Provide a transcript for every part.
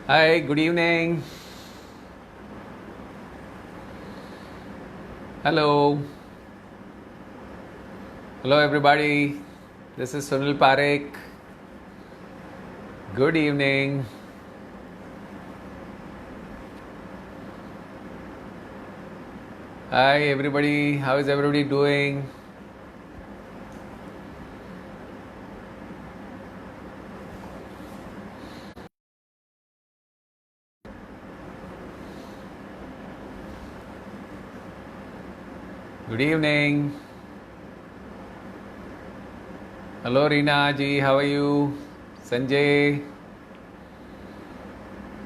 Hi, good evening. Hello. Hello, everybody. This is Sunil Parekh. Good evening. Hi, everybody. How is everybody doing? Good evening. Hello, Reena ji. How are you? Sanjay.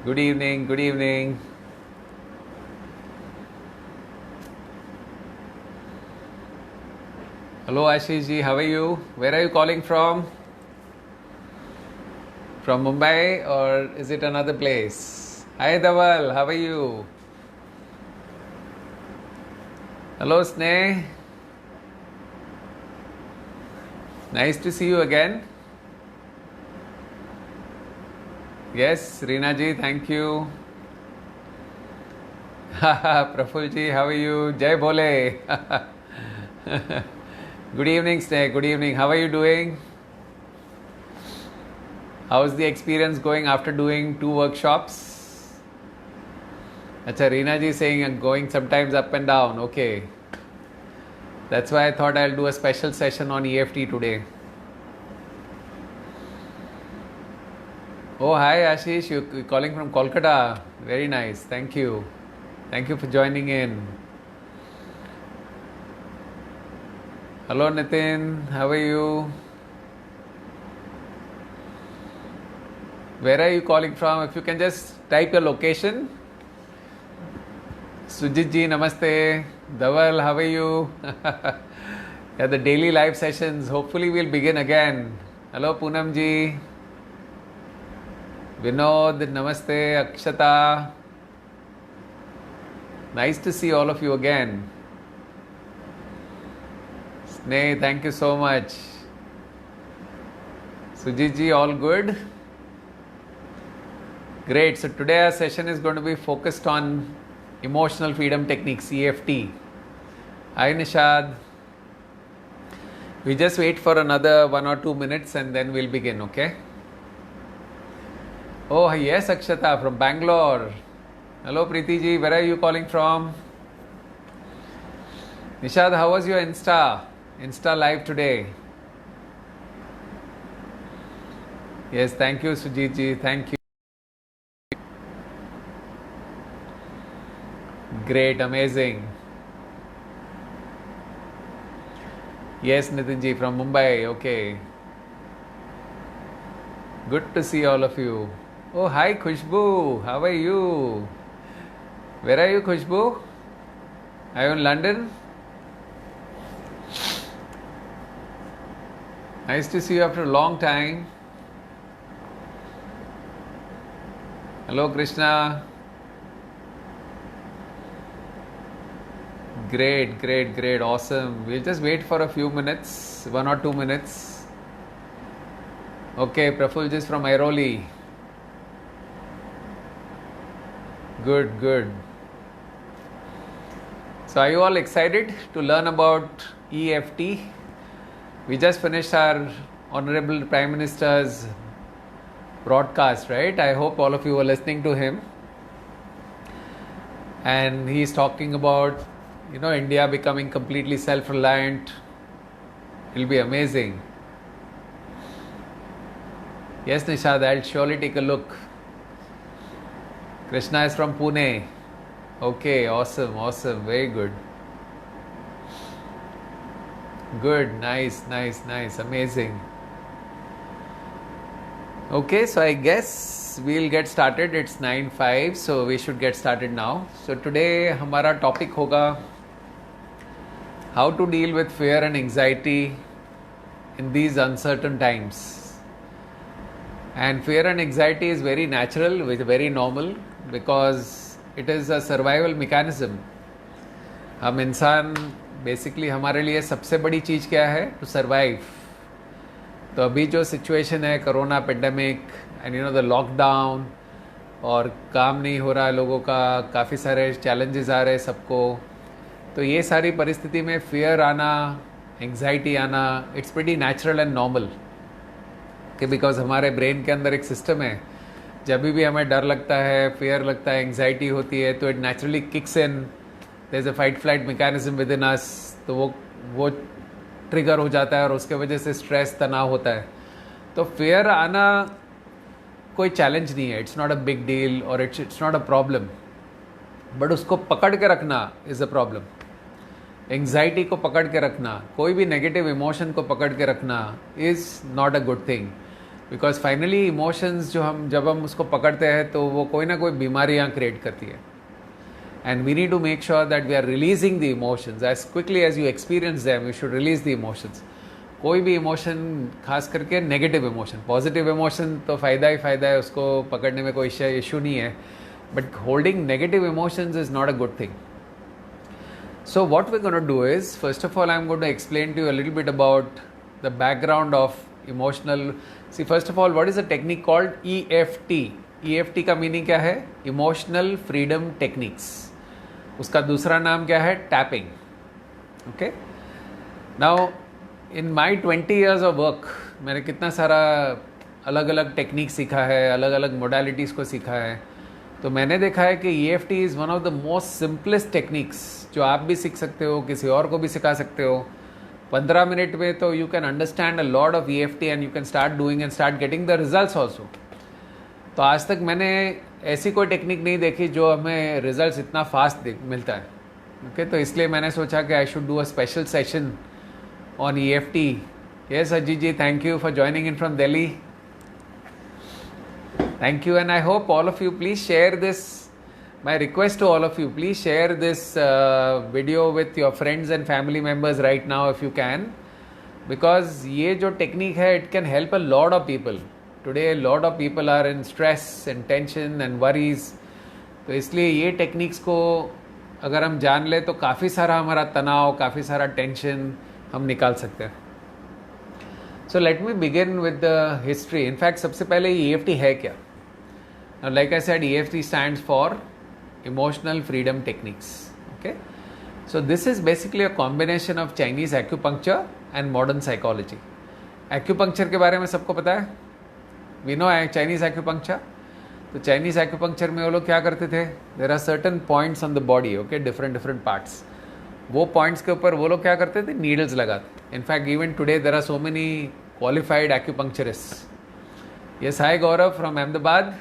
Good evening. Good evening. Hello, Ashish ji. How are you? Where are you calling from? From Mumbai or is it another place? Hi, Dawal. How are you? Hello, Sneh. Nice to see you again. Yes, Reena ji, thank you. Praful ji, how are you? Jai Bole. Good evening, Sneh. Good evening. How are you doing? How's the experience going after doing 2 workshops? Acha, Reena ji saying I'm going sometimes up and down. Okay. That's why I thought I'll do a special session on EFT today. Oh, hi Ashish. You're calling from Kolkata. Very nice. Thank you. Thank you for joining in. Hello, Nitin. How are you? Where are you calling from? If you can just type your location. Sujit ji, namaste. Dhaval, how are you? Yeah, the daily live sessions. Hopefully, we'll begin again. Hello, Poonam ji. Vinod, namaste. Akshata. Nice to see all of you again. Sneh, thank you so much. Sujit ji, all good? Great. So today our session is going to be focused on emotional freedom techniques, EFT. Hi, Nishad. We just wait for another 1 or 2 minutes and then we'll begin, okay? Oh, yes, Akshata from Bangalore. Hello, Preeti ji. Where are you calling from? Nishad, how was your Insta live today? Yes, thank you, Sujit ji. Thank you. Great, amazing. Yes, Nitin ji from Mumbai. Okay. Good to see all of you. Oh, hi, Khushbu. How are you? Where are you, Khushbu? Are you in London? Nice to see you after a long time. Hello, Krishna. Great. Awesome. We'll just wait for a few minutes, 1 or 2 minutes. Okay, Praful is from Airoli. Good. So, are you all excited to learn about EFT? We just finished our Honorable Prime Minister's broadcast, right? I hope all of you were listening to him. And he's talking about, India becoming completely self-reliant. It'll be amazing. Yes, Nishad, I'll surely take a look. Krishna is from Pune. Okay, awesome. Very good. Good, nice. Amazing. Okay, so I guess we'll get started. It's 9:05, so we should get started now. So today हमारा topic होगा how to deal with fear and anxiety in these uncertain times. And fear and anxiety is very natural, very normal, because it is a survival mechanism. हम इंसान basically हमारे लिए सबसे बड़ी चीज़ क्या है? To survive. तो अभी जो सिचुएशन है, corona pandemic and the lockdown, और काम नहीं हो रहा है लोगों का, काफ़ी सारे चैलेंजेस आ रहे हैं सबको। तो ये सारी परिस्थिति में फियर आना, एंग्जाइटी आना, it's pretty natural and normal कि बिकॉज हमारे ब्रेन के अंदर एक सिस्टम है, जब भी हमें डर लगता है, फियर लगता है, एंग्जाइटी होती है, तो it naturally kicks in, there is a fight flight mechanism within us, तो वो ट्रिगर हो जाता है और उसके वजह से स्ट्रेस, तनाव होता है। तो फियर आना कोई चैलेंज नहीं है, it's not a big deal और it's not a problem, but उसको पकड़ के रखना इज़ अ प्रॉब्लम। एंग्जाइटी को पकड़ के रखना, कोई भी नेगेटिव इमोशन को पकड़ के रखना is not a good thing, because finally emotions जब हम उसको पकड़ते हैं तो वो कोई ना कोई बीमारियाँ क्रिएट करती है। And we need to make sure that we are releasing the emotions as quickly as you experience them, you should release the emotions. कोई भी इमोशन, खास करके नेगेटिव इमोशन, पॉजिटिव इमोशन तो फ़ायदा ही फ़ायदा है, उसको पकड़ने में कोई इशू नहीं है, but holding negative emotions is not a good thing. So what we're going to do is, first of all, I'm going to explain to you a little bit about the background of emotional. See, first of all, what is a technique called EFT? EFT का meaning क्या है? Emotional Freedom Techniques. उसका दूसरा नाम क्या है? Tapping. Okay? Now, in my 20 years of work, मैंने कितना सारा अलग अलग टेक्निक सीखा है, अलग अलग मोडालिटीज़ को सीखा है. तो मैंने देखा है कि EFT is one of the most simplest techniques जो आप भी सीख सकते हो, किसी और को भी सिखा सकते हो. 15 मिनट में तो you can understand a lot of EFT and you can start doing and start getting the results also. तो आज तक मैंने ऐसी कोई टेक्निक नहीं देखी जो हमें रिजल्ट्स इतना फास्ट मिलता है. ओके, तो इसलिए मैंने सोचा कि I should do a special session on EFT. Yes Ajit ji, thank you for joining in from Delhi. Thank you, and I hope all of you please share this. My request to all of you, please share this video with your friends and family members right now if you can, because ये जो technique है, it can help a lot of people. Today a lot of people are in stress and tension and worries. तो इसलिए ये techniques को अगर हम जान ले तो काफ़ी सारा हमारा तनाव, काफ़ी सारा टेंशन हम निकाल सकते हैं. So let me begin with the history. In fact, सबसे पहले EFT है क्या? Now, like I said, EFT stands for Emotional Freedom Techniques. Okay, so this is basically a combination of Chinese acupuncture and modern psychology. Acupuncture के बारे में सबको पता है? We know Chinese acupuncture. तो Chinese acupuncture में वो लोग क्या करते थे? There are certain points on the body, okay, different parts. वो points के ऊपर वो लोग क्या करते थे? Needles लगाते. In fact, even today there are so many qualified acupuncturists. Yes, hi Gaurav from Ahmedabad.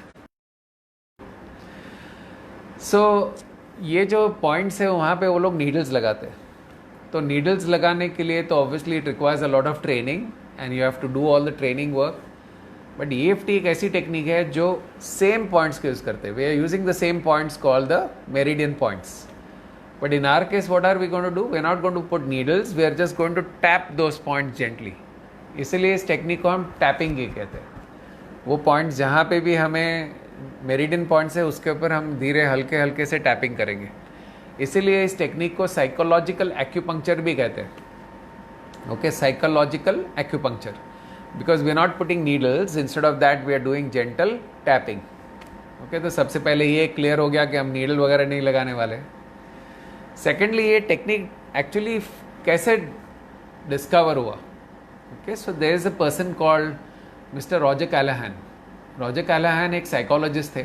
सो ये जो पॉइंट्स है वहाँ पे वो लोग नीडल्स लगाते हैं. तो नीडल्स लगाने के लिए तो obviously it requires a lot of training and you have to do all the training work. But EFT एक ऐसी टेक्निक है जो सेम पॉइंट्स को यूज़ करते हैं. We are using the same points called the meridian points. But in our case what are we going to do? We are not going to put needles, we are just going to tap those points gently. इसलिए इस technique को हम tapping ही कहते हैं. वो points जहाँ पे भी हमें मेरिडियन पॉइंट्स है उसके ऊपर हम धीरे हल्के हल्के से टैपिंग करेंगे. इसीलिए इस टेक्निक को साइकोलॉजिकल एक्यूपंक्चर भी कहते हैं. Okay, psychological acupuncture, because we are not putting needles, instead of that we are doing gentle tapping. Okay, तो सबसे पहले ये क्लियर हो गया कि हम नीडल वगैरह नहीं लगाने वाले. सेकेंडली, ये टेक्निक एक्चुअली कैसे डिस्कवर हुआ? Okay, so there is a person called mister Roger Callahan. Roger Callahan एक साइकोलॉजिस्ट थे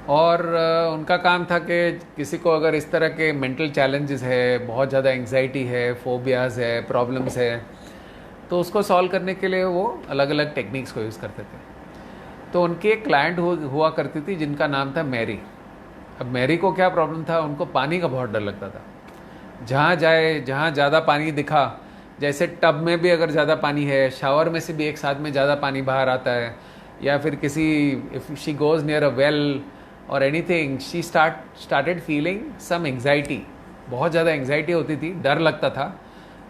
और उनका काम था कि किसी को अगर इस तरह के मेंटल चैलेंजेस है, बहुत ज़्यादा एंग्जाइटी है, फोबियाज़ है, प्रॉब्लम्स है, तो उसको सॉल्व करने के लिए वो अलग अलग टेक्निक्स को यूज़ करते थे. तो उनकी एक क्लाइंट हुआ करती थी जिनका नाम था मैरी. अब मैरी को क्या प्रॉब्लम था? उनको पानी का बहुत डर लगता था. जहाँ जाए, जहाँ ज़्यादा पानी दिखा, जैसे टब में भी अगर ज़्यादा पानी है, शावर में से भी एक साथ में ज़्यादा पानी बाहर आता है, या फिर किसी if she goes near a well और anything, she started feeling some anxiety. बहुत ज़्यादा एंग्जाइटी होती थी, डर लगता था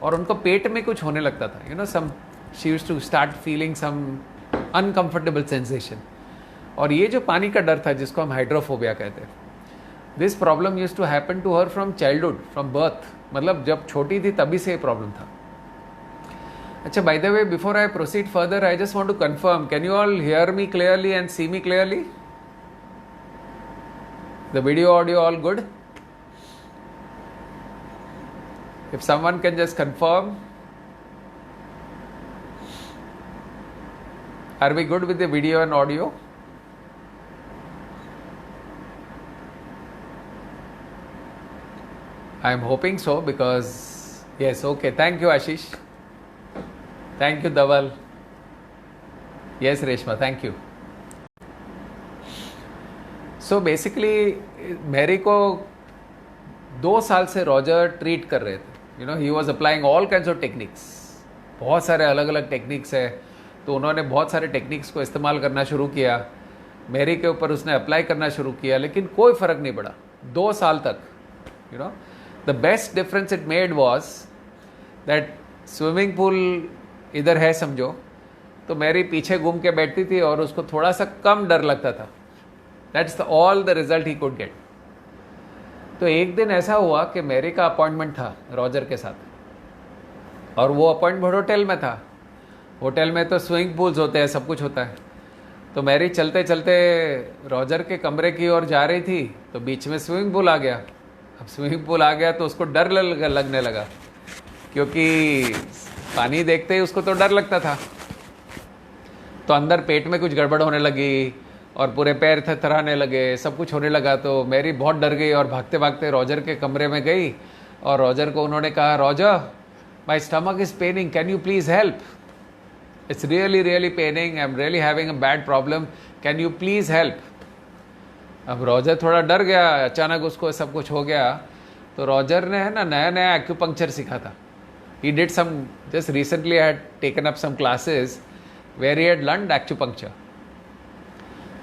और उनको पेट में कुछ होने लगता था. You know, some she used to start feeling some uncomfortable sensation. और ये जो पानी का डर था, जिसको हम हाइड्रोफोबिया कहते हैं, this problem used to happen to her from childhood, from birth. मतलब जब छोटी थी तभी से ये प्रॉब्लम था. अच्छा, by the way, before I proceed further, I just want to confirm, can you all hear me clearly and see me clearly? The video audio all good? If someone can just confirm. Are we good with the video and audio? I am hoping so because yes, okay. Thank you, Ashish. Thank you, Dhaval. Yes, Reshma, thank you. So basically, Mary को 2 साल से Roger treat कर रहे थे. You know, he was applying all kinds of techniques. बहुत सारे अलग अलग टेक्निक्स है, तो उन्होंने बहुत सारे टेक्निक्स को इस्तेमाल करना शुरू किया. मैरी के ऊपर उसने अप्लाई करना शुरू किया, लेकिन कोई फ़र्क नहीं पड़ा 2 साल तक. You know, the best difference it made was that swimming pool इधर है समझो, तो मैरी पीछे घूम के बैठती थी और उसको थोड़ा सा कम डर लगता था. That's all the result he could get. तो एक दिन ऐसा हुआ कि मैरी का अपॉइंटमेंट था रॉजर के साथ, और वो अपॉइंटमेंट होटल में था. होटल में तो स्विमिंग पूल्स होते हैं, सब कुछ होता है. तो मैरी चलते चलते रॉजर के कमरे की ओर जा रही थी, तो बीच में स्विमिंग पूल आ गया. अब स्विमिंग पूल आ गया तो उसको डर लगने लगा, क्योंकि पानी देखते ही उसको तो डर लगता था. तो अंदर पेट में कुछ गड़बड़ होने लगी और पूरे पैर थरथराने लगे, सब कुछ होने लगा. तो मैरी बहुत डर गई और भागते भागते रॉजर के कमरे में गई और रॉजर को उन्होंने कहा, Roger, my stomach is paining, can you please help? It's really paining, I am really having a bad problem, can you please help? अब रॉजर थोड़ा डर गया, अचानक उसको सब कुछ हो गया. तो रॉजर ने है ना नया एक्यूपंक्चर सीखा था. He did some just recently had taken up some classes where he had learned acupuncture.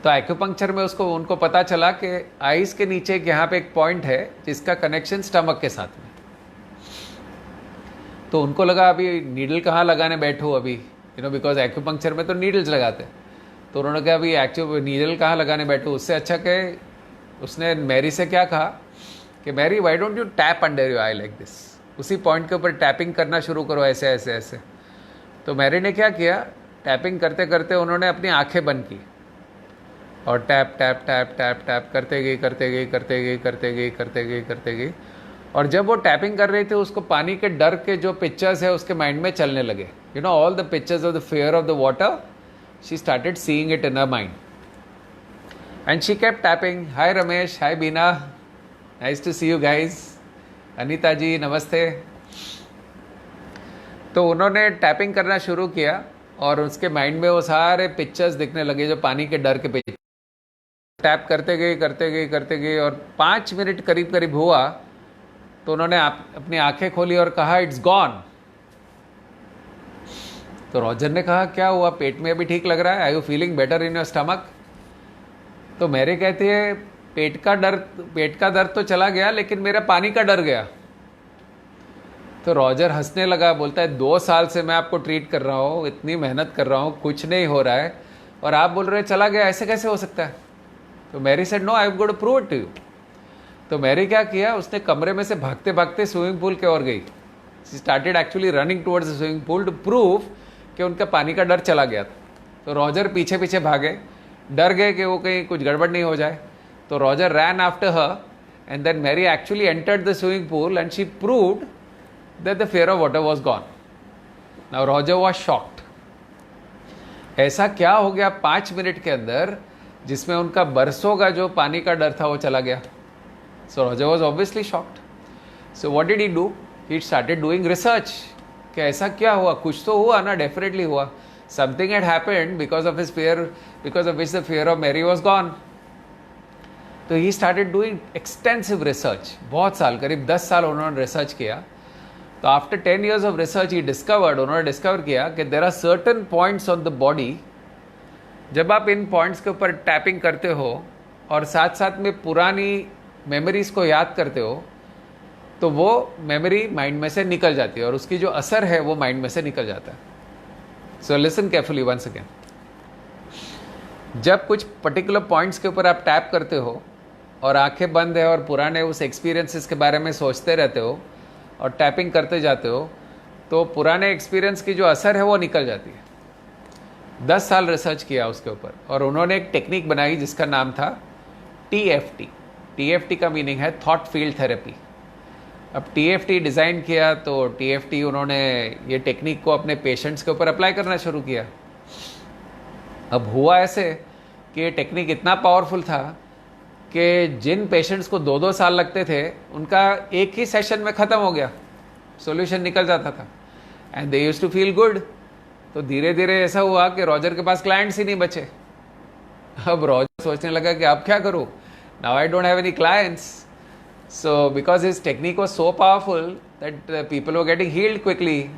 तो एक्यूपंक्चर में उनको पता चला कि आइस के नीचे यहाँ पे एक पॉइंट है जिसका कनेक्शन स्टमक के साथ में. तो उनको लगा अभी नीडल कहाँ लगाने बैठो अभी, यू नो, बिकॉज एक्यूपंक्चर में तो नीडल्स लगाते. तो उन्होंने कहा अभी नीडल कहाँ लगाने बैठो, उससे अच्छा कि उसने मैरी से क्या कहा कि Mary, why don't you tap under your eye like this. उसी पॉइंट के ऊपर टैपिंग करना शुरू करो, ऐसे ऐसे ऐसे. तो मैरी ने क्या किया, टैपिंग करते करते उन्होंने अपनी आंखें बंद की और tap tap tap tap tap करते गई. और जब वो टैपिंग कर रही थी, उसको पानी के डर के जो पिक्चर्स है उसके माइंड में चलने लगे. You know, all the pictures of the fear of the water, she started seeing it in her mind and she kept tapping. Hi Ramesh, hi Bina, nice to see you guys. Anita ji नमस्ते. तो उन्होंने tapping करना शुरू किया और उसके माइंड में वो सारे पिक्चर्स दिखने लगे जो पानी के डर के पिक्चर. टैप करते गए और 5 मिनट करीब हुआ तो उन्होंने अपनी आंखें खोली और कहा, इट्स गॉन. तो रॉजर ने कहा, क्या हुआ, पेट में अभी ठीक लग रहा है, are you feeling better in your stomach? तो मैरी कहती है, पेट का दर्द तो चला गया, लेकिन मेरा पानी का डर गया. तो रॉजर हंसने लगा, बोलता है, 2 साल से मैं आपको ट्रीट कर रहा हूँ, इतनी मेहनत कर रहा हूँ, कुछ नहीं हो रहा है, और आप बोल रहे चला गया, ऐसे कैसे हो सकता है? तो Mary said, no, I am going to prove it to you. तो मैरी क्या किया, उसने कमरे में से भागते भागते स्विमिंग पूल की ओर गई. She started actually running towards the swimming pool to prove कि उनका पानी का डर चला गया था. तो रॉजर पीछे पीछे भागे, डर गए कि वो कहीं कुछ गड़बड़ नहीं हो जाए. तो Roger ran after her and then Mary actually entered the swimming pool and she proved that the fear of water was gone. Now Roger was shocked. ऐसा क्या हो गया 5 मिनट के अंदर जिसमें उनका बरसों का जो पानी का डर था वो चला गया? So Roger was obviously shocked. So what did he do? He started doing research. कि ऐसा क्या हुआ, कुछ तो हुआ ना, डेफिनेटली हुआ. Something had happened because of his fear, because of which the fear of Mary was gone. तो he started doing extensive research. बहुत साल, करीब 10 साल उन्होंने रिसर्च किया. तो आफ्टर 10 years ऑफ रिसर्च उन्होंने डिस्कवर किया कि there are certain points on the body, जब आप इन पॉइंट्स के ऊपर टैपिंग करते हो और साथ साथ में पुरानी मेमोरीज को याद करते हो, तो वो मेमोरी माइंड में से निकल जाती है और उसकी जो असर है वो माइंड में से निकल जाता है. So listen carefully once again. जब कुछ पर्टिकुलर पॉइंट्स के ऊपर आप टैप करते हो और आंखें बंद है और पुराने उस एक्सपीरियंसेस के बारे में सोचते रहते हो और टैपिंग करते जाते हो, तो पुराने एक्सपीरियंस की जो असर है वो निकल जाती है. 10 साल रिसर्च किया उसके ऊपर और उन्होंने एक टेक्निक बनाई जिसका नाम था TFT. TFT का मीनिंग है थॉट फील्ड थेरेपी। अब TFT डिज़ाइन किया तो TFT उन्होंने ये टेक्निक को अपने पेशेंट्स के ऊपर अप्लाई करना शुरू किया। अब हुआ ऐसे कि ये टेक्निक इतना पावरफुल था कि जिन पेशेंट्स को 2-2 साल लगते थे उनका एक ही सेशन में ख़त्म हो गया, सॉल्यूशन निकल जाता था, and they used to feel good. तो धीरे धीरे ऐसा हुआ कि रॉजर के पास क्लाइंट्स ही नहीं बचे। अब रॉजर सोचने लगा कि अब क्या करूँ, now I don't have any clients. So because his technique was so powerful that people were getting healed quickly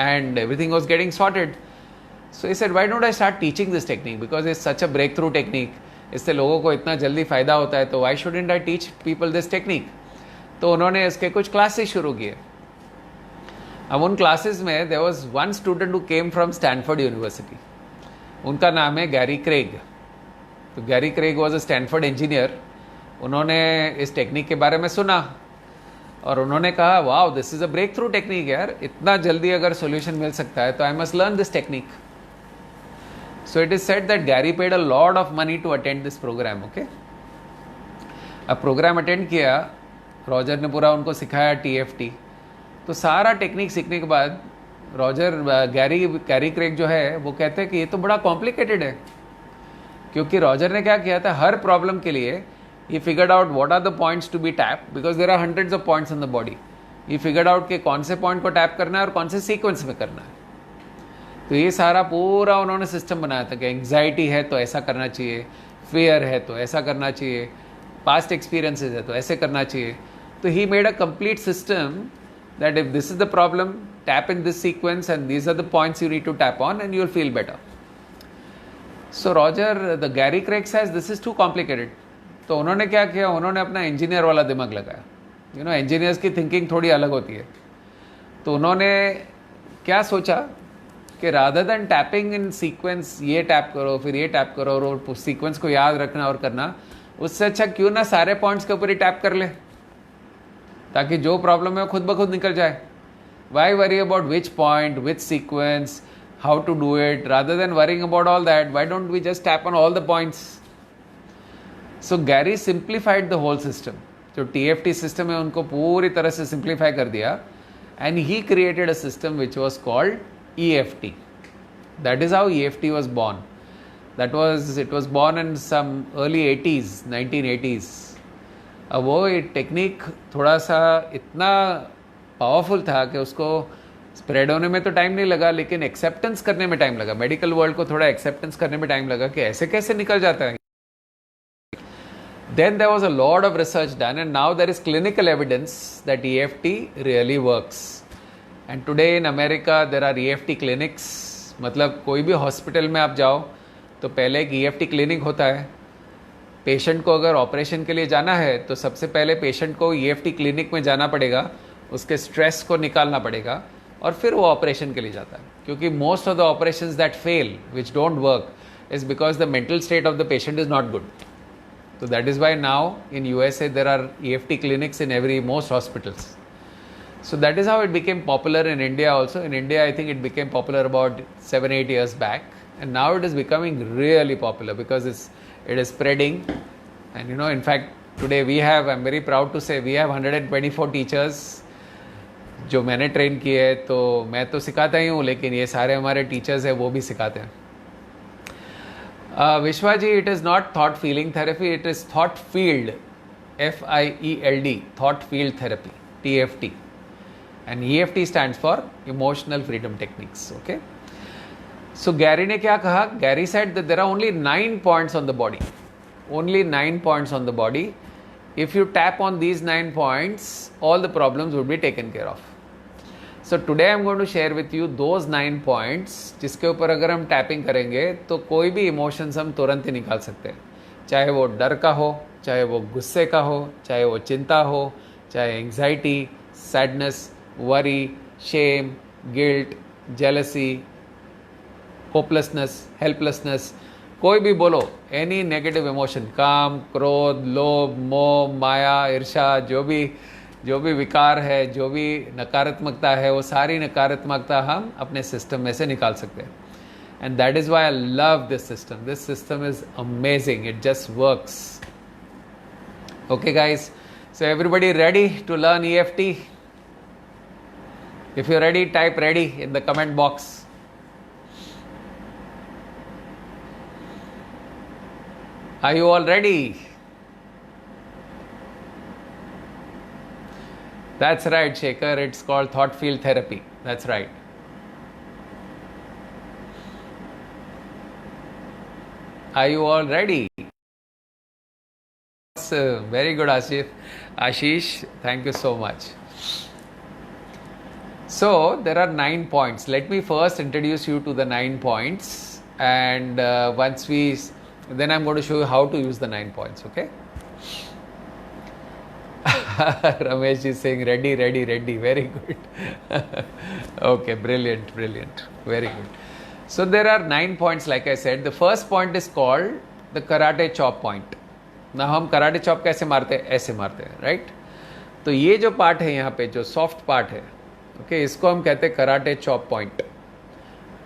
and everything was getting sorted. So he said, why don't I start teaching this technique, because it's such a breakthrough technique. इससे लोगों को इतना जल्दी फ़ायदा होता है, तो why shouldn't I teach people this technique? तो उन्होंने इसके कुछ क्लासेस शुरू किए। अब उन क्लासेस में there was one student who came from Stanford University. उनका नाम है गैरी क्रेग। तो Gary Craig was a Stanford engineer. उन्होंने इस टेक्निक के बारे में सुना और उन्होंने कहा, wow this is a breakthrough technique यार, इतना जल्दी अगर सोल्यूशन मिल सकता है तो I must learn this technique. So it is said that Gary paid a lot of money to attend this program. Okay, अब प्रोग्राम अटेंड किया, रॉजर ने पूरा उनको सिखाया TFT। तो सारा टेक्निक सीखने के बाद गैरी क्रेग जो है वो कहते हैं कि ये तो बड़ा कॉम्प्लिकेटेड है, क्योंकि रॉजर ने क्या किया था, हर प्रॉब्लम के लिए he figured out what are the points to be tapped, because there are hundreds of points in the body. he figured out कि कौन से पॉइंट को टैप करना है और कौन से सीक्वेंस में करना है। तो ये सारा पूरा उन्होंने सिस्टम बनाया था कि एंग्जाइटी है तो ऐसा करना चाहिए, फियर है तो ऐसा करना चाहिए, पास्ट एक्सपीरियंसेस है तो ऐसे करना चाहिए। तो he made a complete system that if this is the problem, tap in this sequence and these are the points you need to tap on and you will feel better. So Roger the Gary Craig says this is too complicated. तो उन्होंने क्या किया, उन्होंने अपना engineer वाला दिमाग लगाया। Engineers की थिंकिंग थोड़ी अलग होती है। तो उन्होंने क्या सोचा कि rather than tapping in sequence, ये टैप करो फिर ये टैप करो और सीक्वेंस को याद रखना और करना, उससे अच्छा क्यों ना सारे पॉइंट्स के ऊपर ही टैप कर ले, ताकि जो प्रॉब्लम है वो खुद ब खुद निकल जाए। Why worry about which point, which sequence, how to do it, rather than worrying about all that, why don't we just tap on all the points. So Gary simplified the whole system. जो TFT system है उनको पूरी तरह से simplify कर दिया, and he created a system which was called EFT. That is how EFT was born. It was born in some early 80s, 1980s। अब वो टेक्निक थोड़ा सा इतना पावरफुल था कि उसको स्प्रेड होने में तो टाइम नहीं लगा, लेकिन एक्सेप्टेंस करने में टाइम लगा। मेडिकल वर्ल्ड को थोड़ा एक्सेप्टेंस करने में टाइम लगा कि ऐसे कैसे निकल जाता है। Then there was a lot of research done, and now there is clinical evidence that EFT really works. And today in America there are EFT clinics. मतलब कोई भी हॉस्पिटल में आप जाओ तो पहले एक EFT क्लिनिक होता है। पेशेंट को अगर ऑपरेशन के लिए जाना है तो सबसे पहले पेशेंट को EFT क्लिनिक में जाना पड़ेगा, उसके स्ट्रेस को निकालना पड़ेगा और फिर वो ऑपरेशन के लिए जाता है। क्योंकि most of the operations that fell, which don't work, is because the mental state of the patient is not good. So that is why now in USA there are EFT clinics in most hospitals. So that is how it became popular in India also. In India I think it became popular about 7-8 years back, and now it is becoming really popular because it is spreading. And in fact today I'm very proud to say we have 124 teachers जो मैंने train किए हैं। तो मैं तो सिखाता ही हूँ, लेकिन ये सारे हमारे टीचर्स हैं वो भी सिखाते हैं। Vishwaji, it is not thought feeling therapy, it is thought field, FIELD, thought field therapy, TFT. And EFT stands for emotional freedom techniques. Okay. So Gary ने क्या कहा? Gary said that there are only 9 points on the body. Only 9 points on the body. If you tap on these 9 points, all the problems would be taken care of. So today I'm going to share with you those 9 points जिसके ऊपर अगर हम tapping करेंगे तो कोई भी emotions हम तुरंत ही निकाल सकते हैं। चाहे वो डर का हो, चाहे वो गुस्से का हो, चाहे वो चिंता हो, चाहे anxiety, sadness, worry, shame, guilt, jealousy, hopelessness, helplessness, कोई भी बोलो, एनी नेगेटिव इमोशन, काम, क्रोध, लोभ, मोह, माया, ईर्ष्या, जो भी विकार है, जो भी नकारात्मकता है, वो सारी नकारात्मकता हम अपने सिस्टम में से निकाल सकते हैं। And that is why I love this system. This system is amazing, it just works. Okay, guys. So everybody ready to learn EFT? If you're ready, type ready in the comment box. Are you all ready? That's right, Shekhar. It's called thought field therapy. That's right. Are you all ready? Very good, Ashish. Thank you so much. So there are 9 points. Let me first introduce you to the 9 points, and then I'm going to show you how to use the 9 points. Okay. Ramesh is saying ready. Very good. Okay, brilliant. Very good. So there are 9 points, like I said. The first point is called the karate chop point. Now हम karate chop कैसे मारते हैं? ऐसे मारते हैं, right? तो ये जो पार्ट है यहाँ पे, जो सॉफ्ट पार्ट है, ओके, इसको हम कहते हैं कराटे चॉप पॉइंट.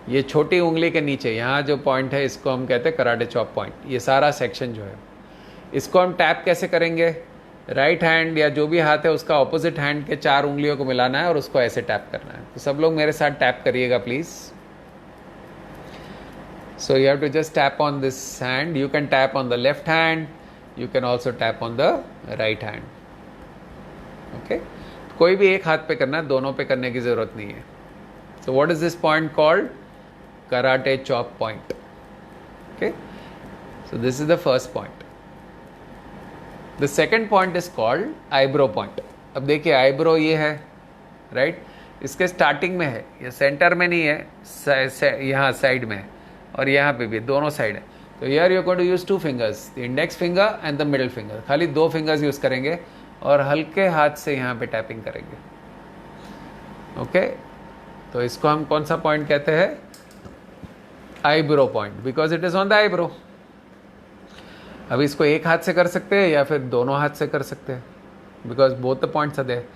ये छोटी उंगली के नीचे यहाँ जो पॉइंट है, इसको हम कहते हैं कराटे चॉप पॉइंट. ये सारा सेक्शन जो है, इसको हम टैप कैसे करेंगे? राइट हैंड या जो भी हाथ है उसका ऑपोजिट हैंड के 4 उंगलियों को मिलाना है और उसको ऐसे टैप करना है. तो सब लोग मेरे साथ टैप करिएगा please. So you have to just tap on this hand. You can tap on the left hand, you can also tap on the right hand. Okay, कोई भी एक हाथ पे करना है, दोनों पे करने की जरूरत नहीं है. So what is this point called? Karate chop point. Okay, so this is the first point. The second point is called eyebrow point. अब देखिए, आईब्रो ये है, राइट? इसके स्टार्टिंग में है, ये सेंटर में नहीं है, यहाँ साइड में है और यहाँ पे भी, दोनों साइड है. तो here you going to use 2 fingers, the index finger and the middle finger. खाली 2 फिंगर्स यूज करेंगे और हल्के हाथ से यहाँ पे टैपिंग करेंगे. ओके, तो इसको हम कौन सा पॉइंट कहते हैं? Eyebrow point, because it is on the eyebrow. अब इसको एक हाथ से कर सकते हैं या फिर दोनों हाथ से कर सकते हैं, because both the points are there.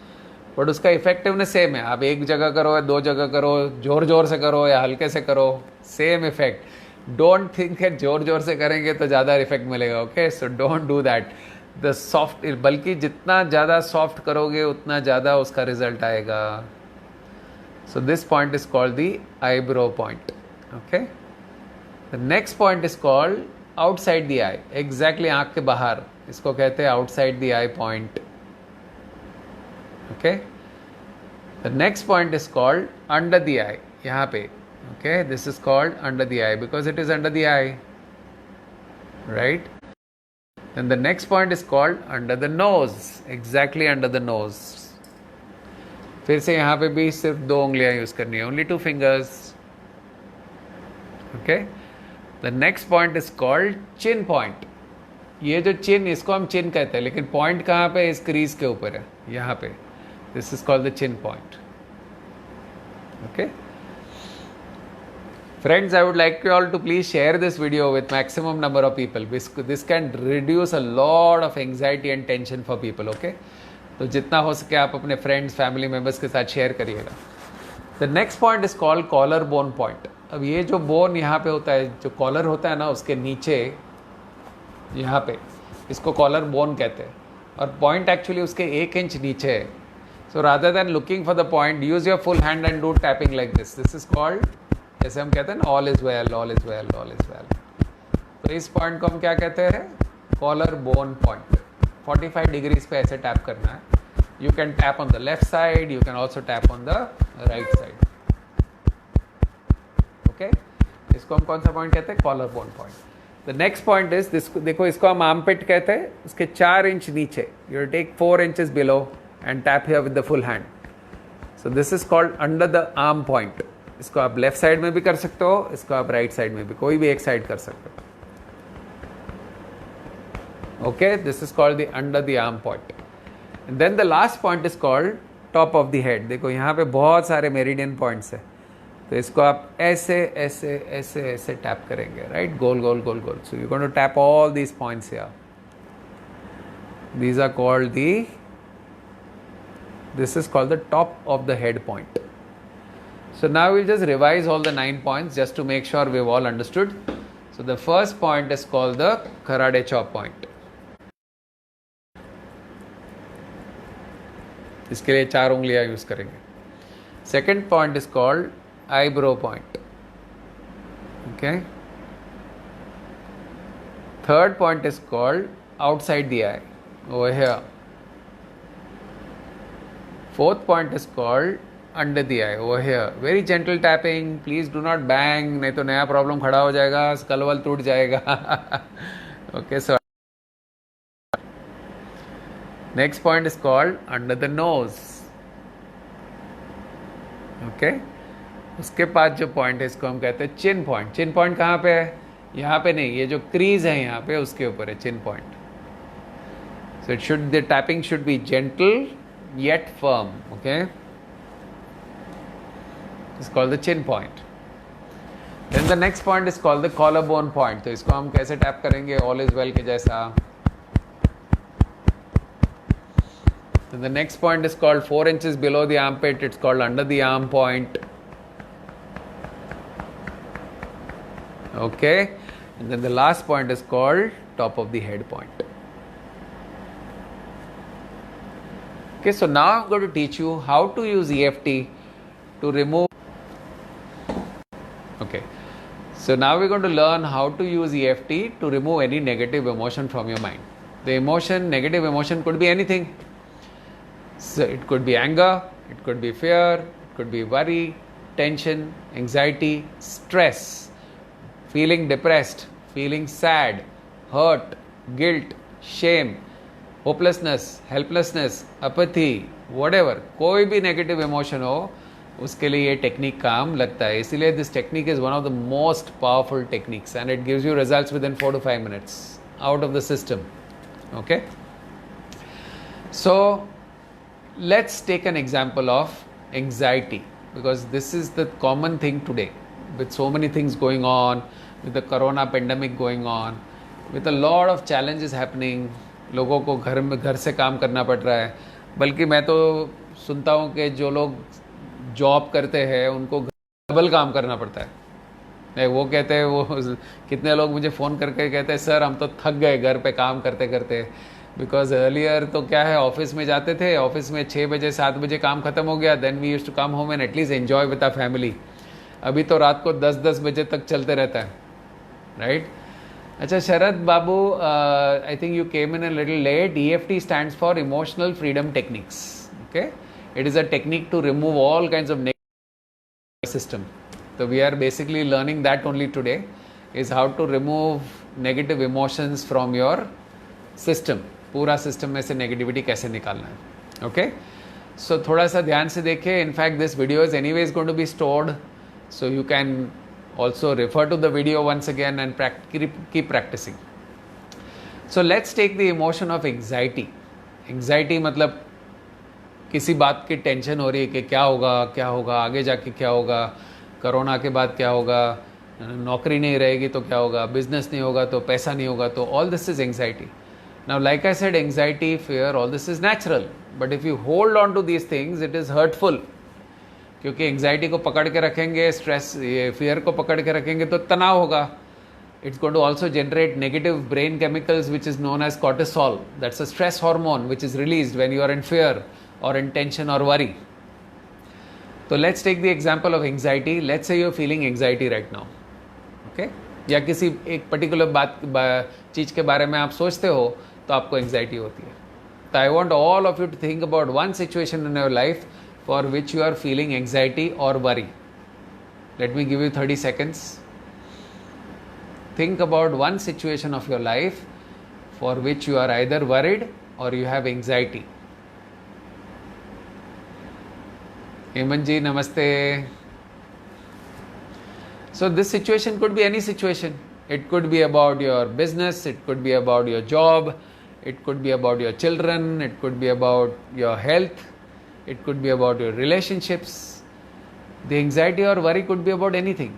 But उसका इफेक्टिवनेस सेम है. आप एक जगह करो या 2 जगह करो, जोर से करो या हल्के से करो, सेम इफेक्ट. डोंट थिंक है जोर से करेंगे तो ज़्यादा इफेक्ट मिलेगा. Okay, so don't do that. The soft, बल्कि जितना ज़्यादा सॉफ्ट करोगे उतना ज़्यादा उसका रिजल्ट आएगा. So this point is called the eyebrow point. Okay, the next point is called outside the eye. Exactly आंख के बाहर, इसको कहते हैं outside the eye point. Okay, the next point is called under the eye. यहाँ पे, okay, this is called under the eye because it is under the eye, right? Then the next point is called under the nose, exactly under the nose. फिर से यहाँ पे भी सिर्फ 2 उंगलियां use करनी है, only 2 fingers. Okay, the next point is called chin point. ये जो chin, इसको हम chin कहते हैं, लेकिन point कहाँ पे? इस crease के ऊपर है, यहाँ पे. This is called the chin point. Okay. Friends, I would like you all to please share this video with maximum number of people. This can reduce a lot of anxiety and tension for people, okay? तो जितना हो सके आप अपने friends, family members के साथ share करिएगा. The next point is called collar bone point. अब ये जो bone यहाँ पे होता है, जो collar होता है ना, उसके नीचे यहाँ पे, इसको collar bone कहते हैं और point actually उसके 1 इंच नीचे है. So rather than looking for the point, use your full hand and do tapping like this. This is called, जैसे हम कहते हैं ना, all is well, all is well, all is well. तो इस पॉइंट को हम क्या कहते हैं? Collar bone point. 45 डिग्रीज पे ऐसे टैप करना है. You can tap on the left side, you can also tap on the right side. Okay, इसको हम कौन सा पॉइंट कहते हैं? Collar bone point. The next point is this. देखो, इसको हम आर्मपिट कहते हैं. उसके 4 इंच नीचे, you take 4 inches below and tap here with the full hand. So this is called under the arm point. इसको आप लेफ्ट साइड में भी कर सकते हो, इसको आप राइट साइड में भी, कोई भी एक साइड कर सकते हो. Okay, this is called the under the arm point. And then the last point is called top of the head. देखो यहाँ पे बहुत सारे मेरिडियन पॉइंट्स है, तो इसको आप ऐसे ऐसे ऐसे ऐसे टैप करेंगे, राइट? गोल गोल गोल गोल. So you going to tap all these points here. These are called the, this is called the top of the head point. So now we'll just revise all the 9 points just to make sure we've all understood. So the first point is called the karate chop point. इसके लिए 4 उंगलियां use करेंगे. Second point is called eyebrow point. Okay. Third point is called outside the eye over here. Fourth point is called under the eye over here. Very gentle tapping. Please do not bang, नहीं तो नया problem खड़ा हो जाएगा, school वल टूट जाएगा. Okay, so next point is called under the nose. Okay, उसके बाद जो पॉइंट है इसको हम कहते हैं चिन पॉइंट. चिन पॉइंट कहाँ पे है? यहाँ पे नहीं, ये जो क्रीज है यहाँ पे उसके ऊपर है चिन point. So the tapping should be gentle yet firm. Okay, it's called the chin point. Then the next point is called the collarbone point. तो इसको हम कैसे टैप करेंगे? All is well के जैसा. Then the next point is called 4 inches below the armpit. It's called under the arm point. Okay, and then the last point is called top of the head point. Okay, so now I'm going to teach you how to use EFT to remove. Okay, so now we're going to learn how to use EFT to remove any negative emotion from your mind. The negative emotion could be anything. So it could be anger, it could be fear, it could be worry, tension, anxiety, stress, feeling depressed, feeling sad, hurt, guilt, shame, hopelessness, helplessness, apathy, whatever, कोई भी negative emotion हो उसके लिए ये technique काम लगता है. इसीलिए this technique is one of the most powerful techniques and it gives you results within 4 to 5 minutes out of the system. Okay, so let's take an example of anxiety because this is the common thing today with so many things going on, with the corona pandemic going on, with a lot of challenges happening. लोगों को घर से काम करना पड़ रहा है. बल्कि मैं तो सुनता हूँ कि जो लोग जॉब करते हैं उनको डबल काम करना पड़ता है. वो कहते हैं, वो कितने लोग मुझे फ़ोन करके कहते हैं सर हम तो थक गए घर पे काम करते करते. बिकॉज अर्लियर तो क्या है, ऑफिस में जाते थे, ऑफिस में 6 बजे 7 बजे काम ख़त्म हो गया, then we used to come home and at least enjoy with our family. अभी तो रात को 10-10 बजे तक चलते रहता है, राइट? अच्छा Sharad babu, I think you came in a little late. EFT stands for Emotional Freedom Techniques. Okay, it is a technique to remove all kinds of negative system. So we are basically learning that only today, is how to remove negative emotions from your system. पूरा system में से negativity कैसे निकालना है. Okay, सो थोड़ा सा ध्यान से देखिए. In fact this video is anyways going to be stored, so you can also refer to the video once again and keep practicing. So let's take the emotion of anxiety. Anxiety मतलब किसी बात की tension हो रही है कि क्या होगा आगे जाके, क्या होगा, कोरोना के बाद क्या होगा, नौकरी नहीं रहेगी तो क्या होगा, बिजनेस नहीं होगा तो पैसा नहीं होगा, तो all this is anxiety. Now like I said, anxiety, fear, all this is natural, but if you hold on to these things it is hurtful. क्योंकि एंग्जाइटी को पकड़ के रखेंगे, स्ट्रेस, ये फियर को पकड़ के रखेंगे तो तनाव होगा. It's going to also generate negative brain chemicals which is known as cortisol. That's a stress hormone which is released when you are in fear और इन टेंशन और वरी. तो let's take the example of anxiety. Let's say you are feeling anxiety right now. Okay, या किसी एक particular चीज़ के बारे में आप सोचते हो तो आपको एंग्जाइटी होती है. तो I want all of you to think about one situation in your life for which you are feeling anxiety or worry. Let me give you 30 seconds. Think about one situation of your life for which you are either worried or you have anxiety. Hemant ji, namaste. So this situation could be any situation. It could be about your business, it could be about your job, it could be about your children, it could be about your health, it could be about your relationships. The anxiety or worry could be about anything.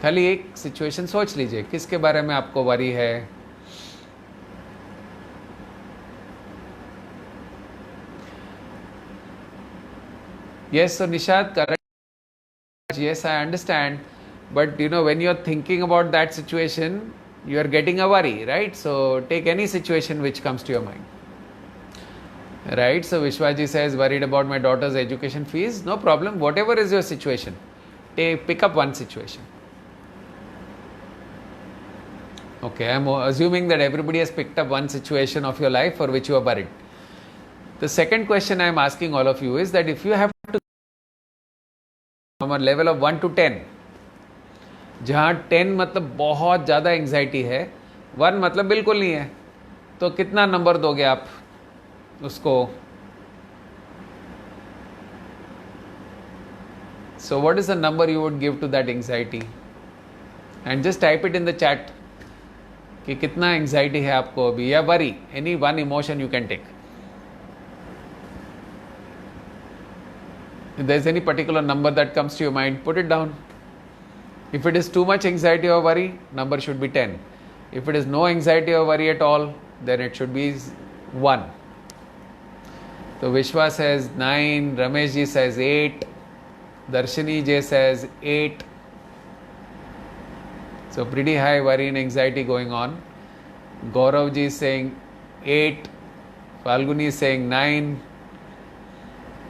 खाली एक situation सोच लीजिए किसके बारे में आपको worry है. Yes, so Nishad, correct. Yes, I understand. But you know, when you are thinking about that situation, you are getting a worry, right? So take any situation which comes to your mind. Right? So Vishwaji says, worried about my daughter's education fees. No problem. Whatever is your situation, pick up one situation. Okay, I'm assuming that everybody has picked up one situation of your life for which you are worried. The second question I'm asking all of you is that if you have to from a level of 1 to 10, जहाँ 10 मतलब बहुत ज़्यादा anxiety है, 1 मतलब बिल्कुल नहीं है, तो कितना नंबर दोगे आप उसको? So what is the number you would give to that anxiety? And just type it in the chat कि कितना एंग्जाइटी है आपको अभी, या worry, any one emotion you can take. If there is any particular number that comes to your mind, put it down. If it is too much anxiety or worry, number should be 10. If it is no anxiety or worry at all, then it should be 1. So Vishwa says 9, Ramesh ji says 8, Darshini J says 8. So pretty high worry and anxiety going on. Gaurav ji is saying 8, Falguni is saying 9,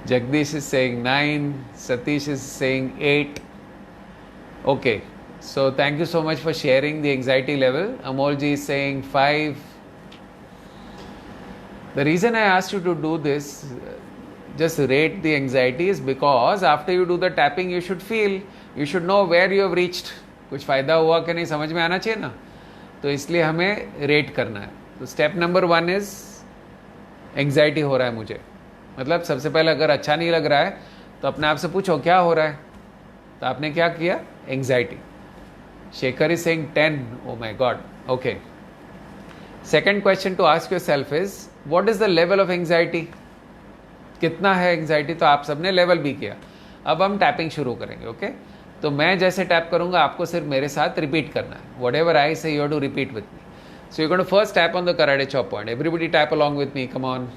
Jagdish is saying 9, Satish is saying 8. Okay, so thank you so much for sharing the anxiety level. Amolji is saying 5. The reason I asked you to do this, just rate the anxiety, is because after you do the tapping, you should feel, you should know where you have reached. कुछ फ़ायदा हुआ कि नहीं समझ में आना चाहिए ना, तो इसलिए हमें रेट करना है. तो स्टेप नंबर 1 इज़ एंग्जाइटी हो रहा है मुझे, मतलब सबसे पहले अगर अच्छा नहीं लग रहा है तो अपने आप से पूछो क्या हो रहा है. तो आपने क्या किया? Anxiety. Shekhar is saying 10. Oh my god. Okay, second question to ask yourself is what is the level of anxiety. कितना है एंग्जाइटी? तो आप सबने लेवल भी किया. अब हम टैपिंग शुरू करेंगे. ओके, तो मैं जैसे टैप करूंगा आपको सिर्फ मेरे साथ रिपीट करना है. What ever I say you have to repeat with me. So you going to first tap on the karate chop point. Everybody tap along with me. Come on.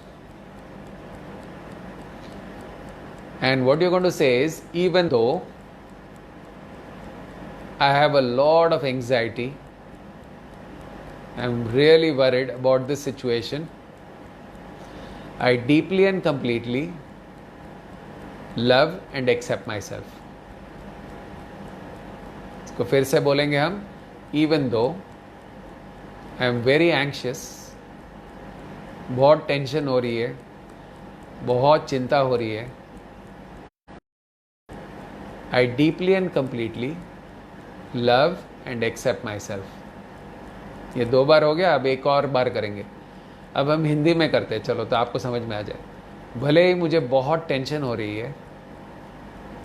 And what you're going to say is, even though I have a lot of anxiety, I'm really worried about this situation, I deeply and completely love and accept myself. इसको फिर से बोलेंगे हम. Even though I am very anxious, बहुत tension हो रही है, बहुत चिंता हो रही है, I deeply and completely love and accept myself. ये 2 बार हो गया, अब एक और बार करेंगे. अब हम हिंदी में करते हैं, चलो तो आपको समझ में आ जाए. भले ही मुझे बहुत टेंशन हो रही है,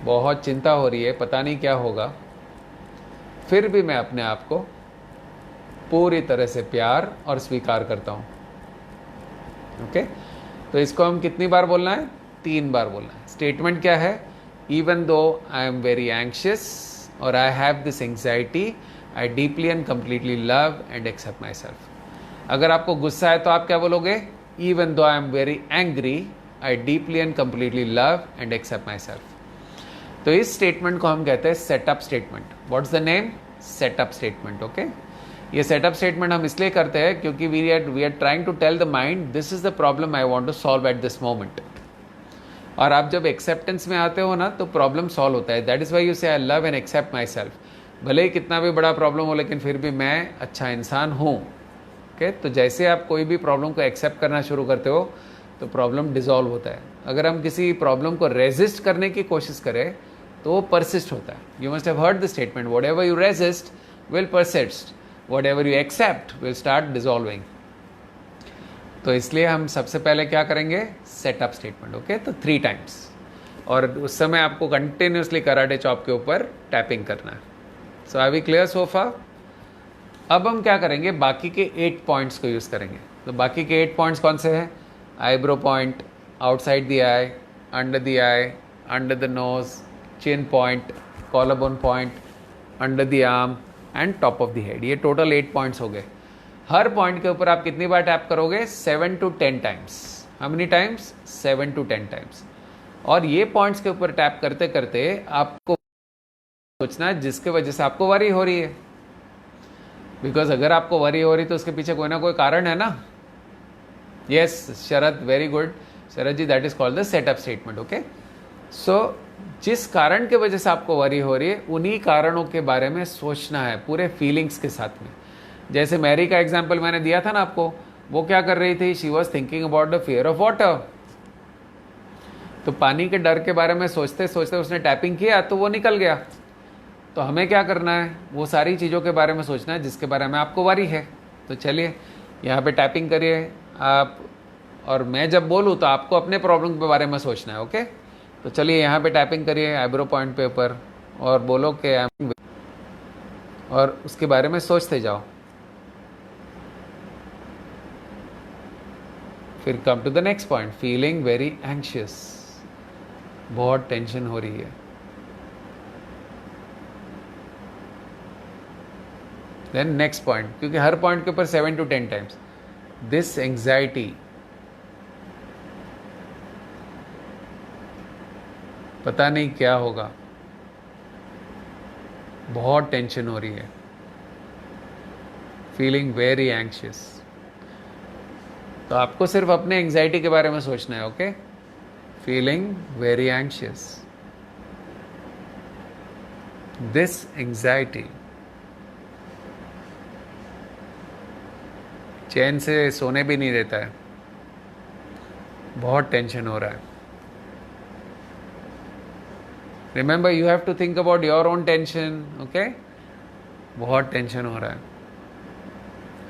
बहुत चिंता हो रही है, पता नहीं क्या होगा, फिर भी मैं अपने आप को पूरी तरह से प्यार और स्वीकार करता हूँ. ओके, तो इसको हम कितनी बार बोलना है? 3 बार बोलना है. स्टेटमेंट क्या है? Even though I am very anxious or I have this anxiety, I deeply and completely love and accept myself. अगर आपको गुस्सा है तो आप क्या बोलोगे? Even though I am very angry, I deeply and completely love and accept myself. तो इस स्टेटमेंट को हम कहते हैं setup statement. What's the name? Setup statement. Okay, ये सेटअप स्टेटमेंट हम इसलिए करते हैं क्योंकि we are trying to tell the mind this is the problem I want to solve at this moment. और आप जब एक्सेप्टेंस में आते हो ना तो प्रॉब्लम सॉल्व होता है. That is why you say I love and accept myself. भले ही कितना भी बड़ा प्रॉब्लम हो लेकिन फिर भी मैं अच्छा इंसान हूँ. ओके, तो जैसे आप कोई भी प्रॉब्लम को एक्सेप्ट करना शुरू करते हो तो प्रॉब्लम डिजॉल्व होता है. अगर हम किसी प्रॉब्लम को रेजिस्ट करने की कोशिश करें तो वो परसिस्ट होता है. You must have heard the statement, whatever you resist will persist, whatever you accept will start dissolving. तो इसलिए हम सबसे पहले क्या करेंगे? Setup statement. ओके, तो 3 टाइम्स, और उस समय आपको कंटिन्यूसली कराटे चॉप के ऊपर टैपिंग करना है. सो आर वी क्लियर सो फार? अब हम क्या करेंगे? बाकी के 8 पॉइंट्स को यूज़ करेंगे. तो बाकी के 8 पॉइंट्स कौन से हैं? Eyebrow point, outside the I, under the I, under the nose, chin point, collarbone point, under the arm and top of the head. ये टोटल 8 पॉइंट्स हो गए. हर पॉइंट के ऊपर आप कितनी बार टैप करोगे? 7 to 10 times. How many times? 7 to 10 times. और ये पॉइंट्स के ऊपर टैप करते करते आपको सोचना है जिसके वजह से आपको वरी हो रही है. बिकॉज अगर आपको वरी हो रही तो उसके पीछे कोई ना कोई कारण है ना. Yes Sharad, very good. Sharad ji, that is called the setup statement. Okay, so जिस कारण की वजह से आपको वरी हो रही है उन्हीं कारणों के बारे में सोचना है पूरे फीलिंग्स के साथ में. जैसे मैरी का एग्जाम्पल मैंने दिया था ना आपको, वो क्या कर रही थी, she was thinking about the fear of water. तो पानी के डर के बारे में सोचते सोचते उसने टैपिंग किया तो वो निकल गया. तो हमें क्या करना है, वो सारी चीज़ों के बारे में सोचना है जिसके बारे में आपको वरी है. तो चलिए यहाँ पे टैपिंग करिए आप, और मैं जब बोलूँ तो आपको अपने प्रॉब्लम के बारे में सोचना है. ओके, तो चलिए यहाँ पे टैपिंग करिए आईब्रो पॉइंट पे ऊपर और बोलो कि और उसके बारे में सोचते जाओ. फिर come to the next point, feeling very anxious, बहुत टेंशन हो रही है. देन नेक्स्ट पॉइंट, क्योंकि हर पॉइंट के ऊपर 7 to 10 टाइम्स, दिस एंग्जाइटी, पता नहीं क्या होगा, बहुत टेंशन हो रही है, फीलिंग वेरी एंशियस. तो आपको सिर्फ अपने एंग्जाइटी के बारे में सोचना है. Okay, feeling very anxious, this anxiety, चैन से सोने भी नहीं देता है, बहुत टेंशन हो रहा है. Remember, you have to think about your own tension. Okay, बहुत टेंशन हो रहा है.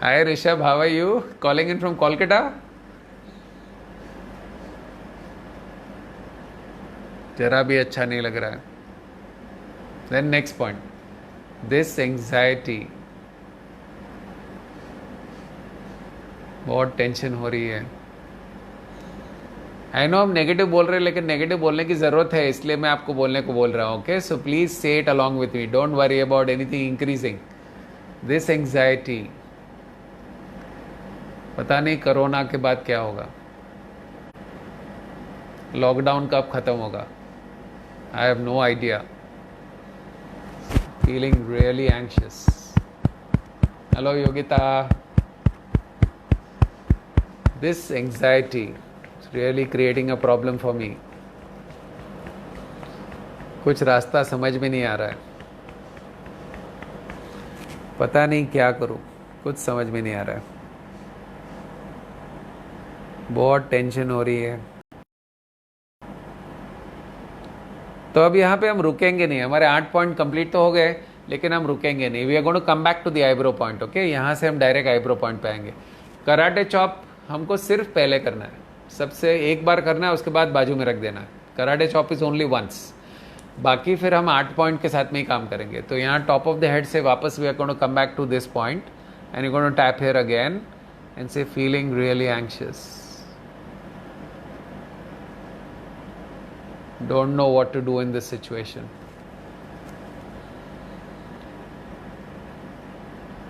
Hi Rishabh, how are you, calling in from Kolkata. जरा भी अच्छा नहीं लग रहा है. Then next point, this anxiety, बहुत टेंशन हो रही है. आई नो हम नेगेटिव बोल रहे हैं, लेकिन नेगेटिव बोलने की ज़रूरत है, इसलिए मैं आपको बोलने को बोल रहा हूँ. ओके, सो प्लीज़ से it along with me, don't worry about anything increasing. This anxiety, पता नहीं कोरोना के बाद क्या होगा, लॉकडाउन कब ख़त्म होगा, I have no idea. Feeling really anxious. Hello Yogita. This anxiety is really creating a problem for me. कुछ रास्ता समझ में नहीं आ रहा है, पता नहीं क्या करूं, कुछ समझ में नहीं आ रहा है, बहुत टेंशन हो रही है. तो अब यहाँ पे हम रुकेंगे नहीं, हमारे 8 पॉइंट कंप्लीट तो हो गए, लेकिन हम रुकेंगे नहीं. We are going to come back to the eyebrow point. Okay, यहाँ से हम डायरेक्ट आईब्रो पॉइंट पे आएंगे. कराटे चॉप हमको सिर्फ पहले करना है, सबसे एक बार करना है, उसके बाद बाजू में रख देना है. Karate chop is only once, बाकी फिर हम 8 पॉइंट के साथ में ही काम करेंगे. तो यहाँ टॉप ऑफ द हेड से वापस we are going to come back to this point and you going to tap here again and say feeling really anxious, don't know what to do in this situation.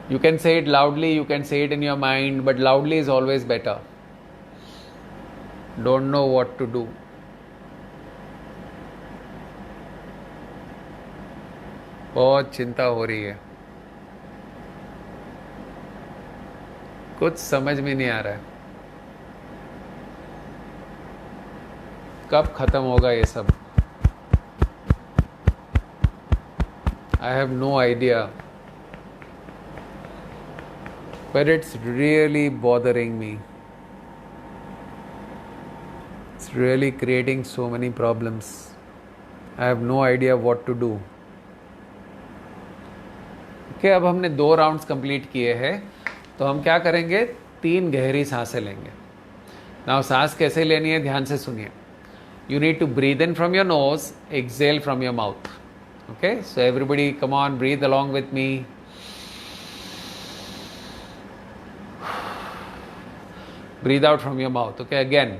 You can say it loudly, you can say it in your mind, but loudly is always better. Don't know what to do. बहुत चिंता हो रही है, कुछ समझ में नहीं आ रहा है, कब खत्म होगा ये सब. I have no idea. But it's really bothering me. It's really creating so many problems. I have no idea what to do. Okay, अब हमने 2 राउंड्स कंप्लीट किए हैं, तो हम क्या करेंगे, 3 गहरी सांसें लेंगे. नाउ सांस कैसे लेनी है ध्यान से सुनिए. You need to breathe in from your nose, exhale from your mouth. Okay, so everybody come on, breathe along with me. Breathe out from your mouth. Okay, again.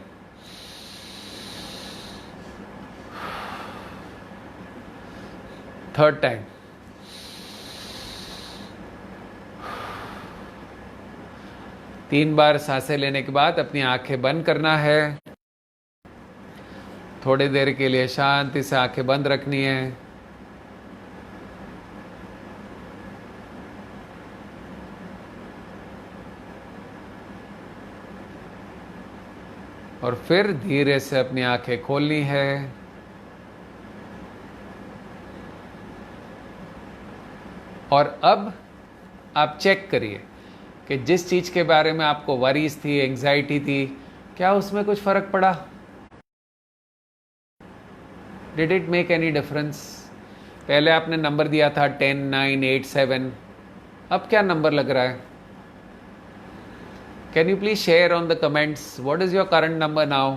Third time. तीन बार सांसें लेने के बाद अपनी आंखें बंद करना है. थोड़ी देर के लिए शांति से आंखें बंद रखनी है. और फिर धीरे से अपनी आंखें खोलनी है। और अब आप चेक करिए कि जिस चीज़ के बारे में आपको वरीज थी, एंग्जाइटी थी, क्या उसमें कुछ फ़र्क पड़ा? Did it make any difference? पहले आपने नंबर दिया था 10, 9, 8, 7, अब क्या नंबर लग रहा है? Can you please share on the comments what is your current number now?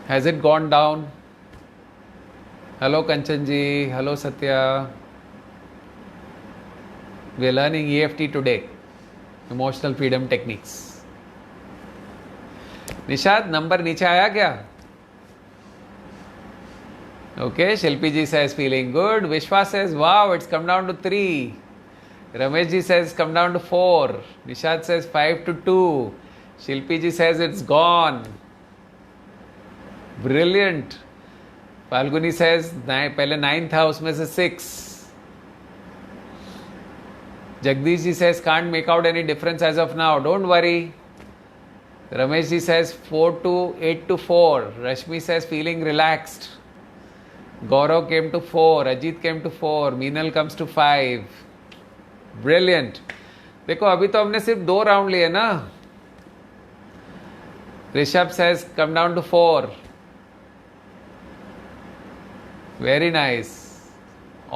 Has it gone down? Hello Kanchan ji, hello Satya. We are learning EFT today, emotional freedom techniques. Nishad, number नीचे आया क्या? Okay, Shilpi ji says feeling good. Vishwa says wow, it's come down to 3. Ramesh ji says come down to 4. Nishad says 5 to 2. Shilpi ji says it's gone. Brilliant. Falguni says पहले 9 था उसमें से 6. Jagdish ji says can't make out any difference as of now. Don't worry. Ramesh ji says 4 to 8 to 4. Rashmi says feeling relaxed. Gaurav came to 4, Ajit came to 4, Meenal comes to 5. Brilliant. देखो अभी तो हमने सिर्फ 2 round लिए ना. Rishabh says come down to 4. Very nice.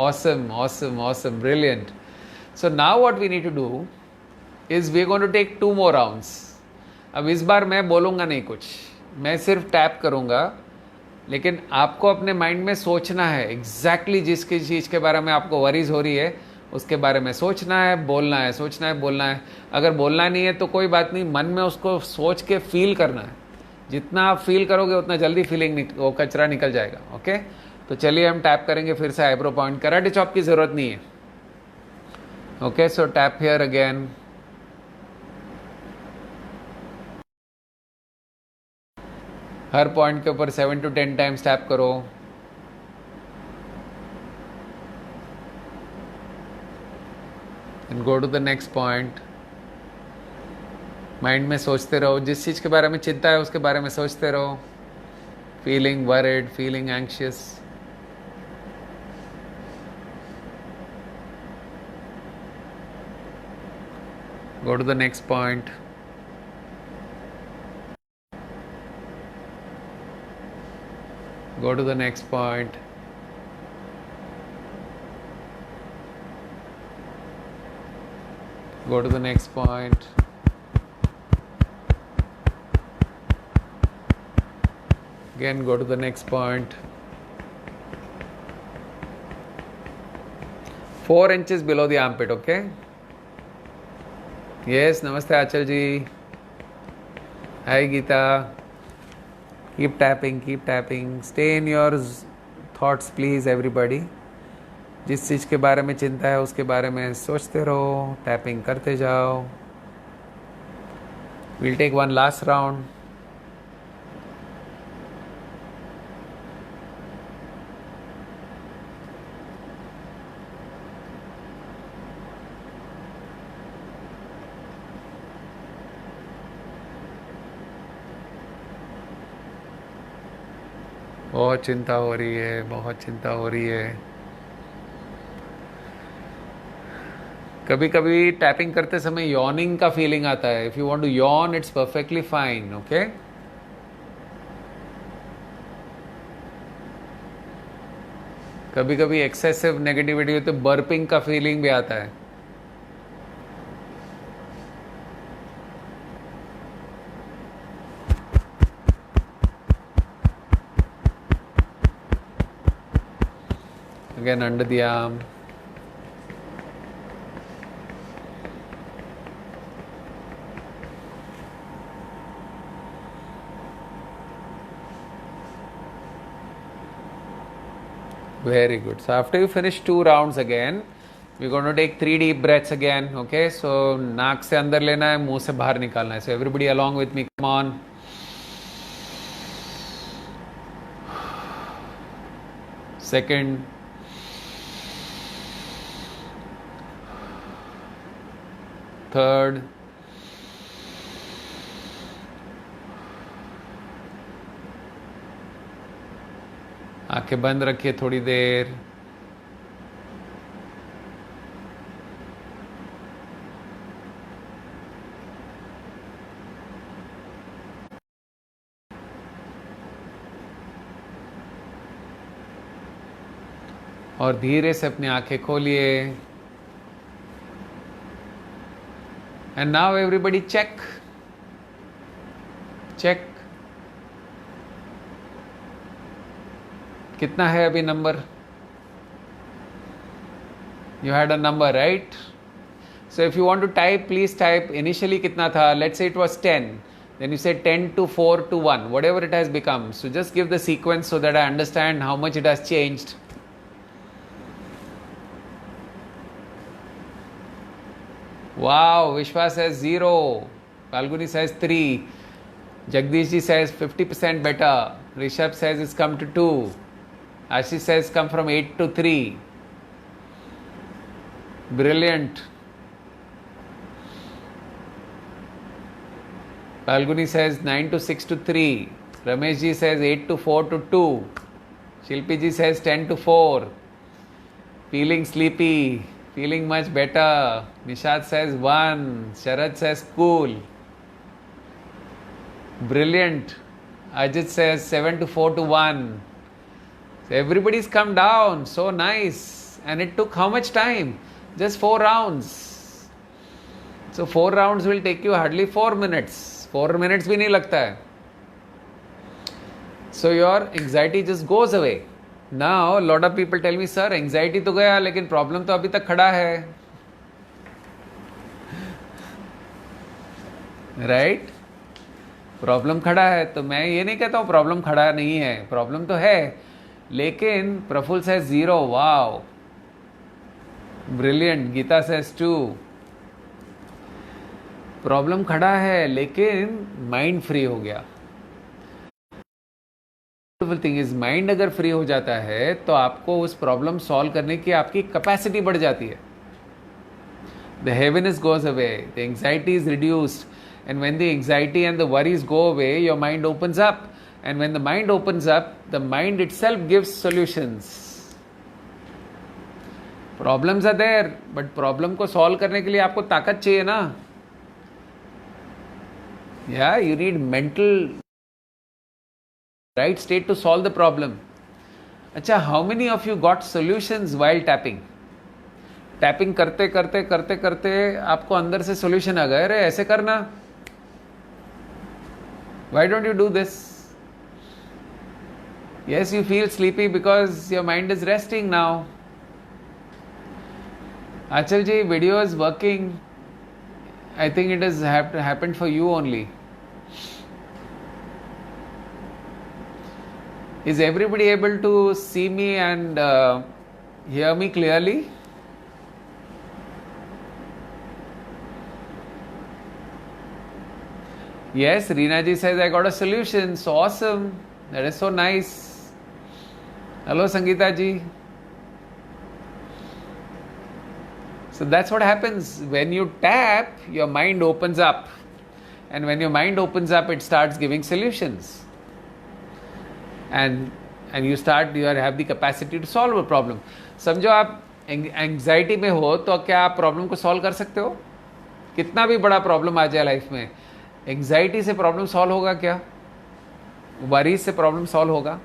Awesome, awesome, awesome, brilliant. So now what we need to do is we are going to take 2 more rounds. अब इस बार मैं बोलूँगा नहीं कुछ, मैं सिर्फ टैप करूँगा, लेकिन आपको अपने माइंड में सोचना है एग्जैक्टली जिसकी चीज़ के बारे में आपको वरीज हो रही है उसके बारे में सोचना है, बोलना है, सोचना है, बोलना है। अगर बोलना नहीं है तो कोई बात नहीं, मन में उसको सोच के फील करना है। जितना आप फील करोगे उतना जल्दी वो कचरा निकल जाएगा। ओके, तो चलिए हम टैप करेंगे फिर से आईब्रो पॉइंट। कराटे चॉप की ज़रूरत नहीं है। Okay, so tap here again. हर पॉइंट के ऊपर 7 to 10 टाइम्स टैप करो। And go to the next point. Mind में सोचते रहो, जिस चीज़ के बारे में चिंता है उसके बारे में सोचते रहो। Feeling worried, feeling anxious. Go to the next point. Go to the next point. Go to the next point. Again, go to the next point. 4 inches below the armpit, okay? Yes, namaste Achal ji. Hi Geeta. Keep tapping, keep tapping. Stay in your thoughts please everybody. जिस चीज़ के बारे में चिंता है उसके बारे में सोचते रहो, टैपिंग करते जाओ। We'll take one last round. बहुत चिंता हो रही है, बहुत चिंता हो रही है। कभी कभी टैपिंग करते समय यॉर्निंग का फीलिंग आता है। If you want to yawn it's perfectly fine. Okay, कभी कभी एक्सेसिव नेगेटिविटी हो तो बर्पिंग का फीलिंग भी आता है। Again under the arm. Very good. So after you finish 2 rounds again, we're going to take 3 deep breaths again. Okay, so नाक से अंदर लेना है, मुंह से बाहर निकालना है. So everybody along with me, come on. Second. Third. आंखें बंद रखिए थोड़ी देर। और धीरे से अपनी आंखें खोलिए। And now everybody check check. कितना है अभी नंबर? You had a number, right? So if you want to type, please type initially कितना था? Let's say it was 10. Then you say 10 to 4 to 1, whatever it has become. So just give the sequence so that I understand how much it has changed. Wow, Vishwa says 0. Falguni says 3. Jagdish ji says 50% better. Rishabh says it's come to 2. Ashish says come from 8 to 3. Brilliant. Falguni says 9 to 6 to 3. Ramesh ji says 8 to 4 to 2. Shilpi ji says 10 to 4. Feeling sleepy. Feeling much better. Nishad says 1. Sharad says cool. Brilliant. Ajit says 7 to 4 to 1. So everybody's come down. So nice. And it took how much time? Just 4 rounds. So 4 rounds will take you hardly 4 minutes. 4 minutes भी नहीं लगता है. So your anxiety just goes away. Now a lot of people tell me, sir, anxiety तो गया लेकिन problem तो अभी तक खड़ा है. Right? प्रॉब्लम खड़ा है. तो मैं ये नहीं कहता हूँ प्रॉब्लम खड़ा नहीं है, प्रॉब्लम तो है, लेकिन Praful says 0. Wow, brilliant. Geeta says 2. Problem खड़ा है लेकिन माइंड फ्री हो गया. ब्यूटीफुल थिंग इज, माइंड अगर फ्री हो जाता है तो आपको उस प्रॉब्लम सॉल्व करने की आपकी कैपेसिटी बढ़ जाती है. The heaviness goes away, the anxiety is reduced. And when the anxiety and the worries go away, your mind opens up. And when the mind opens up, the mind itself gives solutions. Problems are there, but problem को solve करने के लिए आपको ताकत चाहिए ना. Yeah, you need mental right state to solve the problem. अच्छा, how many of you got solutions while tapping? Tapping करते करते करते करते आपको अंदर से solution आ गए. अरे ऐसे करना. Why don't you do this? Yes, you feel sleepy because your mind is resting now. Achal ji, video is working. I think it has happened for you only. Is everybody able to see me and hear me clearly? Yes, Reena ji says I got a solution. So awesome. That is so nice. Hello, Sangeeta ji. So that's what happens. When you tap, your mind opens up. And when your mind opens up, it starts giving solutions. And you have the capacity to solve a problem. समझो आप anxiety में हो तो क्या आप problem को solve कर सकते हो? कितना भी बड़ा प्रॉब्लम आ जाए लाइफ में, एंग्जाइटी से प्रॉब्लम सॉल्व होगा क्या? वरीज से प्रॉब्लम सॉल्व होगा?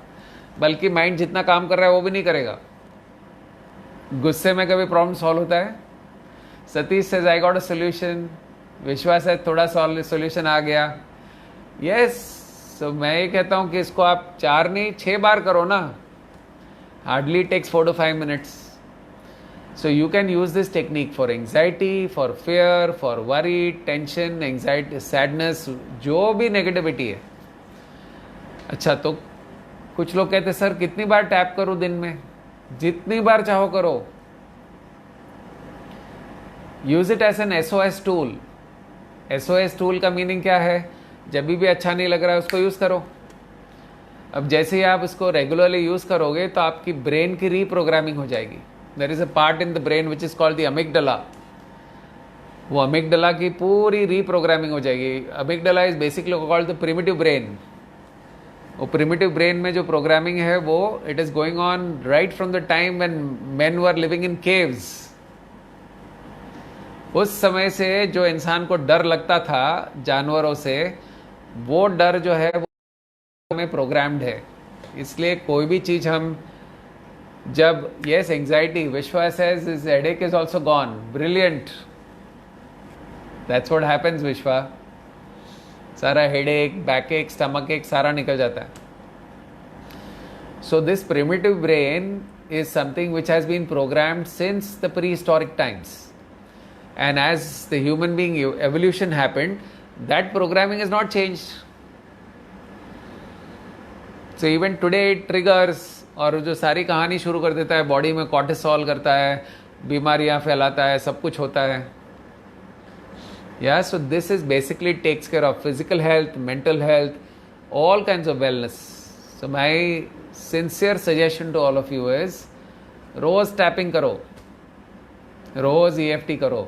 बल्कि माइंड जितना काम कर रहा है वो भी नहीं करेगा. गुस्से में कभी प्रॉब्लम सॉल्व होता है? Satish says I got a solution. विश्वास है थोड़ा सोल्यूशन आ गया. यस, सो मैं ये कहता हूँ कि इसको आप 4 नहीं 6 बार करो ना. Hardly takes 4 to 5 minutes. So you can use this technique for anxiety, for fear, for worry, tension, anxiety, sadness, जो भी नेगेटिविटी है. अच्छा, तो कुछ लोग कहते हैं सर कितनी बार टैप करूं दिन में? जितनी बार चाहो करो. Use it as an SOS tool. SOS tool का मीनिंग क्या है? जब भी अच्छा नहीं लग रहा है उसको यूज करो. अब जैसे ही आप उसको रेगुलरली यूज करोगे तो आपकी ब्रेन की रीप्रोग्रामिंग हो जाएगी. There is a part in the brain which is called the amygdala. वो अमिगडला की पूरी रीप्रोग्रामिंग हो जाएगी. अमिगडला is basically called the primitive brain. वो प्रिमिटिव ब्रेन में जो प्रोग्रामिंग है वो it is going on right from the time when main were living in caves. उस समय से जो इंसान को डर लगता था जानवरों से, वो डर जो है वो में प्रोग्राम्ड है। इसलिए कोई भी चीज हम जब यस एंजाइटी, विश्वा says his headache is also gone, brilliant, that's what happens विश्वा। सारा हेडेक, बैक एक, स्टमक एक सारा निकल जाता है। So this primitive brain is something which has been programmed since the prehistoric times, and as the human being evolution happened, that programming is not changed. So even today it triggers, और जो सारी कहानी शुरू कर देता है, body में cortisol करता है, बीमारियां फैलाता है, सब कुछ होता है। Yeah, so this is basically takes care of physical health, mental health, all kinds of wellness. So my sincere suggestion to all of you is रोज टैपिंग करो, रोज EFT करो।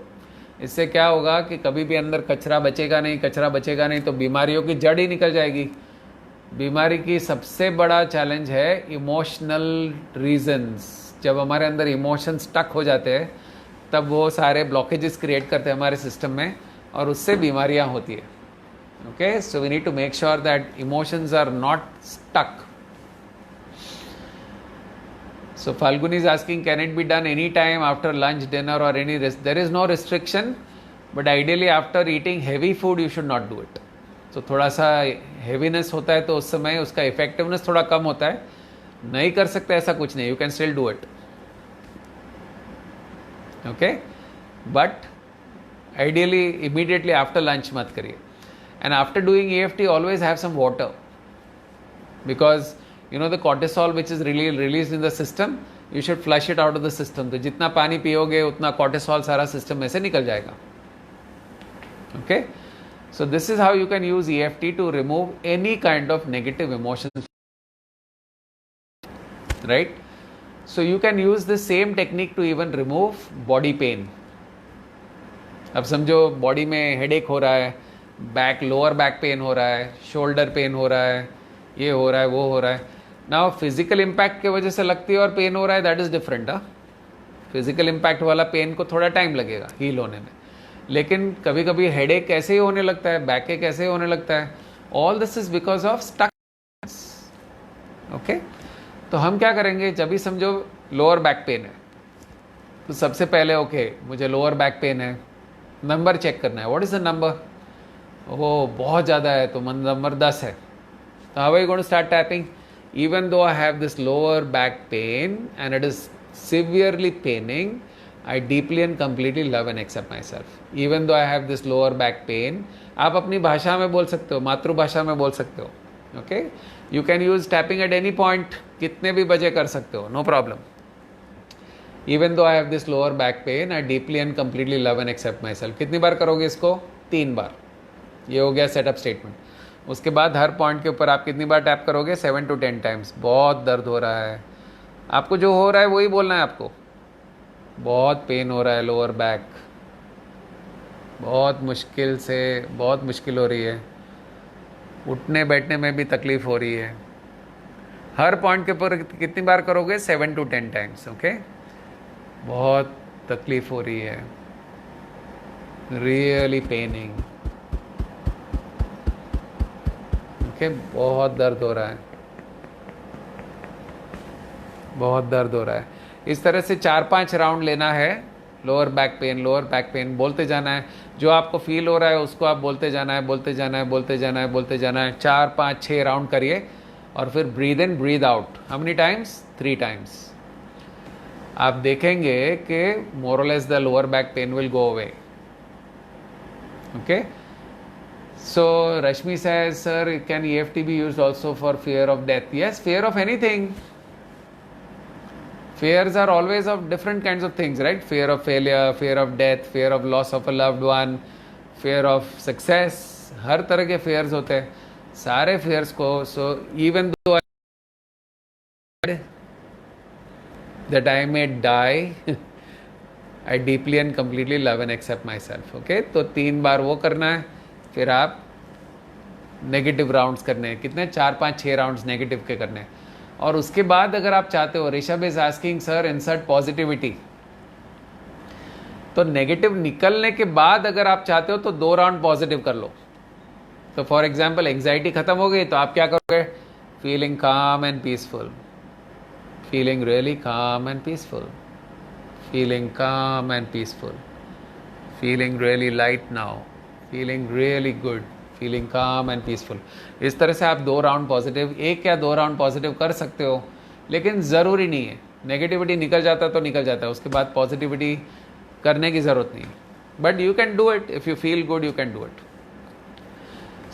इससे क्या होगा कि कभी भी अंदर कचरा बचेगा नहीं, कचरा बचेगा नहीं तो बीमारियों की जड़ ही निकल जाएगी। बीमारी की सबसे बड़ा चैलेंज है इमोशनल रीजंस। जब हमारे अंदर इमोशंस स्टक हो जाते हैं तब वो सारे ब्लॉकेजेस क्रिएट करते हैं हमारे सिस्टम में और उससे बीमारियां होती है। Okay, so we need to make sure that emotions are not stuck. So Falguni is asking, can it be done any time after lunch, dinner or any rest? There is no restriction, but ideally after eating heavy food you should not do it. So थोड़ा सा heaviness होता है तो उस समय उसका effectiveness थोड़ा कम होता है। नहीं कर सकते ऐसा कुछ नहीं, you can still do it. Okay, but ideally immediately after lunch मत करिए। And after doing EFT always have some water, because you know the cortisol which is really released in the system, you should flush it out of the system. तो जितना पानी पियोगे उतना cortisol सारा system में से निकल जाएगा। Okay, so this is how you can use EFT to remove any kind of negative emotions, right? So you can use the same technique to even remove body pain. अब समझो body में headache हो रहा है, back lower back pen हो रहा है, shoulder pain हो रहा है, ये हो रहा है, वो हो रहा है। नाउ फिजिकल इम्पैक्ट की वजह से लगती है और पेन हो रहा है, that is different. Physical impact वाला पेन को थोड़ा टाइम लगेगा हील होने में, लेकिन कभी कभी हेडेक कैसे ही होने लगता है, बैक एक कैसे ही होने लगता है। All this is because of stuck. Okay, तो हम क्या करेंगे, जब भी समझो लोअर बैक पेन है तो सबसे पहले ओके मुझे लोअर बैक पेन है, नंबर चेक करना है। What is the number? Oh बहुत ज़्यादा है तो नंबर 10 है। तो how are you going to start tapping? Even though I have this lower back pain and it is severely paining, I deeply and completely love and accept myself. Even though I have this lower back pain, आप अपनी भाषा में बोल सकते हो, मातृभाषा में बोल सकते हो। Okay, you can use tapping at any point, कितने भी बजे कर सकते हो, no problem. Even though I have this lower back pain, I deeply and completely love and accept myself. कितनी बार करोगे इसको? 3 बार। ये हो गया सेटअप स्टेटमेंट। उसके बाद हर पॉइंट के ऊपर आप कितनी बार टैप करोगे? 7 to 10 टाइम्स। बहुत दर्द हो रहा है, आपको जो हो रहा है वही बोलना है आपको। बहुत पेन हो रहा है लोअर बैक, बहुत मुश्किल हो रही है, उठने बैठने में भी तकलीफ हो रही है। हर पॉइंट के ऊपर कितनी बार करोगे? 7 to 10 टाइम्स। ओके, बहुत तकलीफ हो रही है, रियली पेनिंग। बहुत दर्द हो रहा है, बहुत दर्द हो रहा है। इस तरह से 4-5 राउंड लेना है। लोअर बैक पेन बोलते जाना है। जो आपको फील हो रहा है उसको आप बोलते जाना है, बोलते जाना है, बोलते जाना है, बोलते जाना है। 4-5-6 राउंड करिए और फिर breathe in breathe out. How many times? 3 times. आप देखेंगे कि मोर और less the lower back pen will go away. Okay, so Rashmi says, sir, can EFT be used also for fear of death? Yes, fear of anything. Fears are always of different kinds of things, right? Fear of failure, fear of death, fear of loss of a loved one, fear of success. हर तरह के fears होते हैं, सारे fears को। So even though that I may die, I deeply and completely love and accept myself. Okay, तो 3 बार वो करना है, फिर आप नेगेटिव राउंड्स करने हैं, कितने 4-5-6 राउंड्स नेगेटिव के करने हैं। और उसके बाद अगर आप चाहते हो, Rishabh is asking sir insert positivity, तो नेगेटिव निकलने के बाद अगर आप चाहते हो तो 2 राउंड पॉजिटिव कर लो। तो फॉर एग्जाम्पल एंग्जाइटी खत्म हो गई तो आप क्या करोगे, फीलिंग काम एंड पीसफुल, फीलिंग रियली काम एंड पीसफुल, फीलिंग काम and peaceful, feeling really light now, feeling really good, feeling काम एंड पीसफुल। इस तरह से आप 2 राउंड पॉजिटिव, 1 या 2 राउंड पॉजिटिव कर सकते हो, लेकिन ज़रूरी नहीं है। नेगेटिविटी निकल जाता है तो निकल जाता है, उसके बाद पॉजिटिविटी करने की ज़रूरत नहीं है, but you can do it if you feel good, you can do it.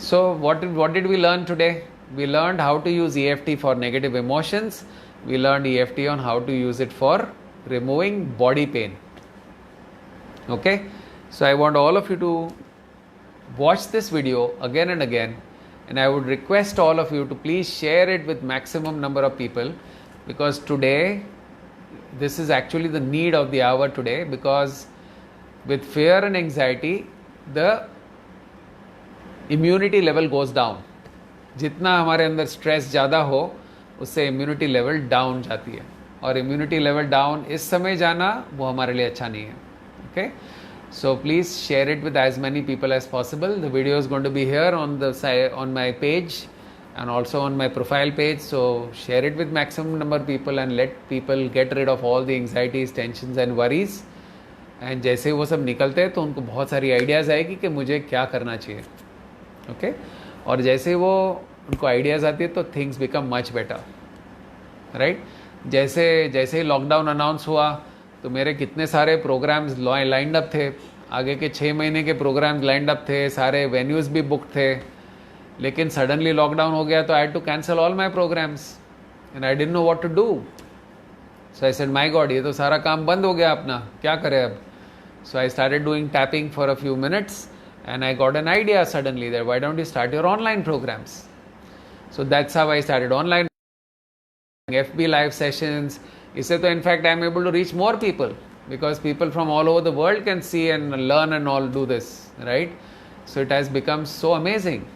So what did we learn today? We learned how to use EFT for negative emotions. We learned EFT on how to use it for removing body pain. Okay, so I want all of you to watch this video again and again, and I would request all of you to please share it with maximum number of people, because today this is actually the need of the hour today, because with fear and anxiety the immunity level goes down. जितना हमारे अंदर stress ज़्यादा हो उससे immunity level down जाती है, और immunity level down इस समय जाना वो हमारे लिए अच्छा नहीं है। Okay, so please share it with as many people as possible. The video is going to be here on my page and also on my profile page, so share it with maximum number of people and let people get rid of all the anxieties, tensions and worries, and जैसे वो सब निकलते हैं तो उनको बहुत सारी ideas आएगी कि मुझे क्या करना चाहिए। ओके, और जैसे वो उनको आइडियाज़ आती है तो things become much better, right. जैसे ही लॉकडाउन अनाउंस हुआ तो मेरे कितने सारे प्रोग्राम्स लाइंड अप थे, आगे के 6 महीने के प्रोग्राम्स लाइंड अप थे, सारे वेन्यूज़ भी बुक थे, लेकिन सडनली लॉकडाउन हो गया तो I had to cancel all my programs and I didn't know what to do. So I said my god, ये तो सारा काम बंद हो गया अपना, क्या करें अब। So I started doing tapping for a few minutes and I got an idea suddenly that why don't you start your online programs. So that's how I started online FB live sessions. Isse to in fact I am able to reach more people, because people from all over the world can see and learn and all do this, right? So it has become so amazing,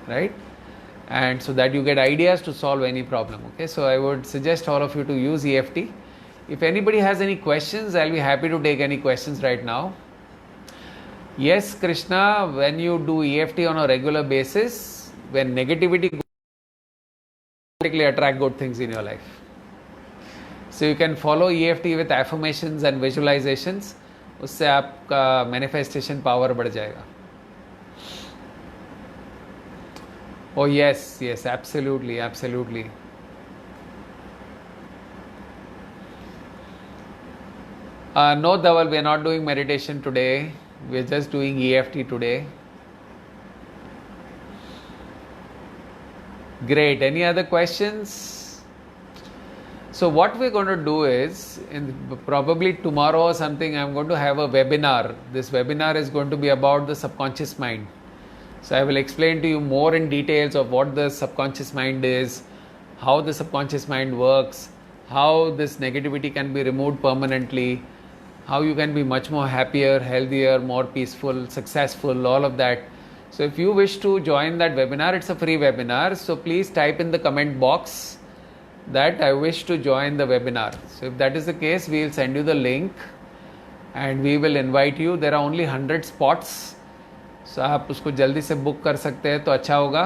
right? And so that you get ideas to solve any problem. Okay, so I would suggest all of you to use EFT. If anybody has any questions, I'll be happy to take any questions right now. Yes, Krishna, when you do EFT on a regular basis, when negativity automatically attract good things in your life. So you can follow EFT with affirmations and visualizations. उससे आपका manifestation power बढ़ जाएगा. Oh yes, absolutely. No, Dhaval, we are not doing meditation today. We are just doing EFT today. Great. Any other questions? So what we're going to do is, probably tomorrow or something, I'm going to have a webinar. This webinar is going to be about the subconscious mind. So I will explain to you more in details of what the subconscious mind is, how the subconscious mind works, how this negativity can be removed permanently, how you can be much more happier, healthier, more peaceful, successful, all of that. So if you wish to join that webinar, it's a free webinar. So please type in the comment box that I wish to join the webinar. So if that is the case, we will send you the link and we will invite you. There are only 100 spots. So आप उसको जल्दी से book कर सकते हैं तो अच्छा होगा.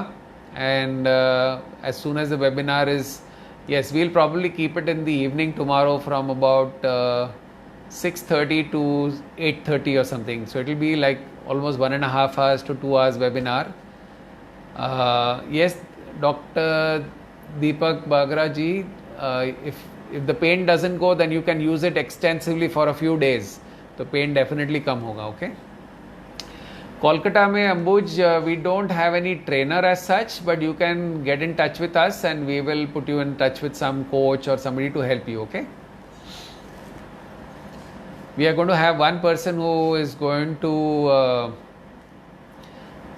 And as soon as the webinar is, yes, we'll probably keep it in the evening tomorrow from about 6:30 to 8:30 or something. So it will be like almost 1.5 hours to 2 hours webinar. Yes, Dr. Deepak Bagra ji, if the pain doesn't go, then you can use it extensively for a few days. So pain definitely कम होगा. Okay. Kolkata में Ambuj, we don't have any trainer as such, but you can get in touch with us and we will put you in touch with some coach or somebody to help you. Okay. We are going to have one person who is going to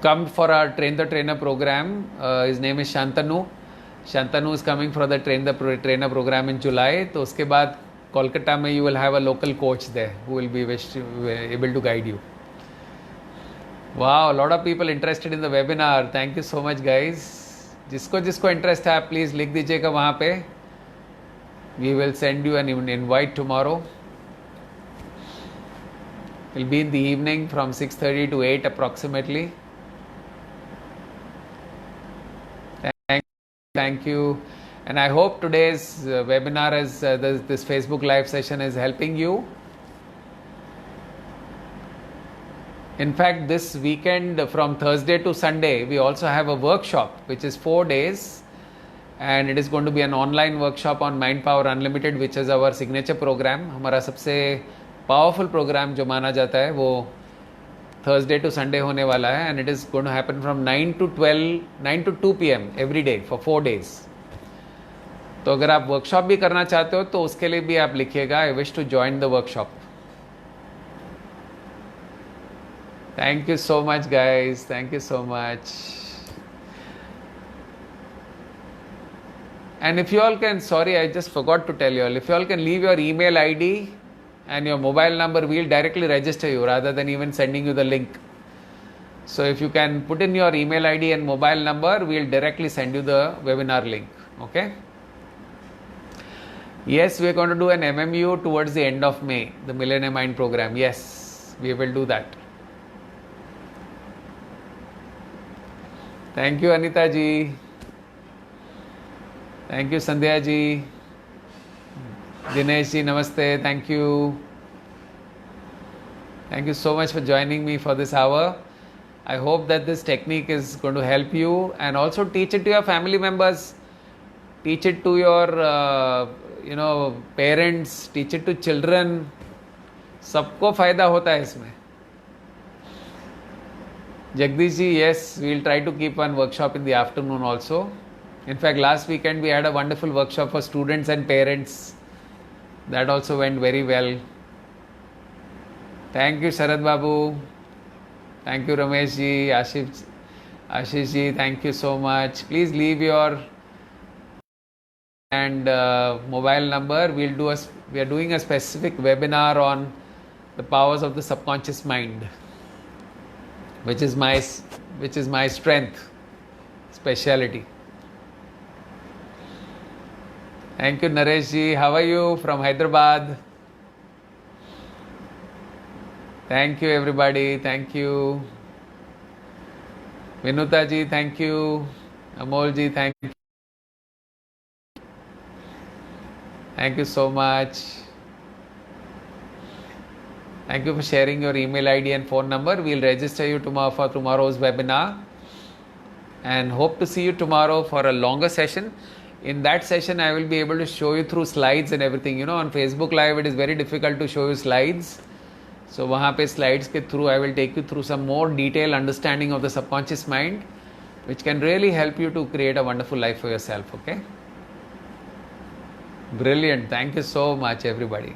come for our Train the Trainer program. His name is Shantanu. Shantanu is coming for the Train the Trainer program in July. तो उसके बाद कोलकाता में you will have a local coach there who will be able to guide you. Wow, a lot of people interested in the webinar. Thank you so much, guys. जिसको जिसको interest है आप please लिख दीजिएगा वहां पे. We will send you an invite tomorrow. It'll be in the evening from 6:30 to 8 approximately. Thank you. And I hope today's webinar is this Facebook live session is helping you. In fact, this weekend from Thursday to Sunday, we also have a workshop which is 4 days, and it is going to be an online workshop on Mind Power Unlimited, which is our signature program. हमारा सबसे powerful programme जो माना जाता है वो Thursday to Sunday होने वाला है, and it is going to happen from 9 to 2 p.m. every day for 4 days. तो अगर आप वर्कशॉप भी करना चाहते हो तो उसके लिए भी आप लिखिएगा I wish to join the workshop. Thank you so much, guys. Thank you so much. And if you all can, sorry, I just forgot to tell you all, if you all can leave your email ID and your mobile number, we'll directly register you rather than even sending you the link. So if you can put in your email ID and mobile number, we'll directly send you the webinar link. Okay? Yes, we're going to do an MMU towards the end of May, the Millionaire Mind program. Yes, we will do that. Thank you, Anita ji. Thank you, Sandhya ji. Dinesh ji, namaste. Thank you. Thank you so much for joining me for this hour. I hope that this technique is going to help you, and also teach it to your family members. Teach it to your parents. Teach it to children. सबको फायदा होता है इसमें. Jagdish ji, yes, we'll try to keep one workshop in the afternoon also. In fact, last weekend we had a wonderful workshop for students and parents. That also went very well. Thank you, Sharad Babu. Thank you, Ramesh ji, Ashish ji, thank you so much. Please leave your and mobile number. We are doing a specific webinar on the powers of the subconscious mind, which is my strength, speciality. Thank you, Naresh ji. How are you from Hyderabad? Thank you, everybody. Thank you. Vinuta ji, thank you. Amol ji, thank you. Thank you so much. Thank you for sharing your email ID and phone number. We'll register you tomorrow for tomorrow's webinar, and hope to see you tomorrow for a longer session. In that session, I will be able to show you through slides and everything. On Facebook Live, it is very difficult to show you slides. So, वहाँ पे slides के through, I will take you through some more detailed understanding of the subconscious mind, which can really help you to create a wonderful life for yourself. Okay? Brilliant. Thank you so much, everybody.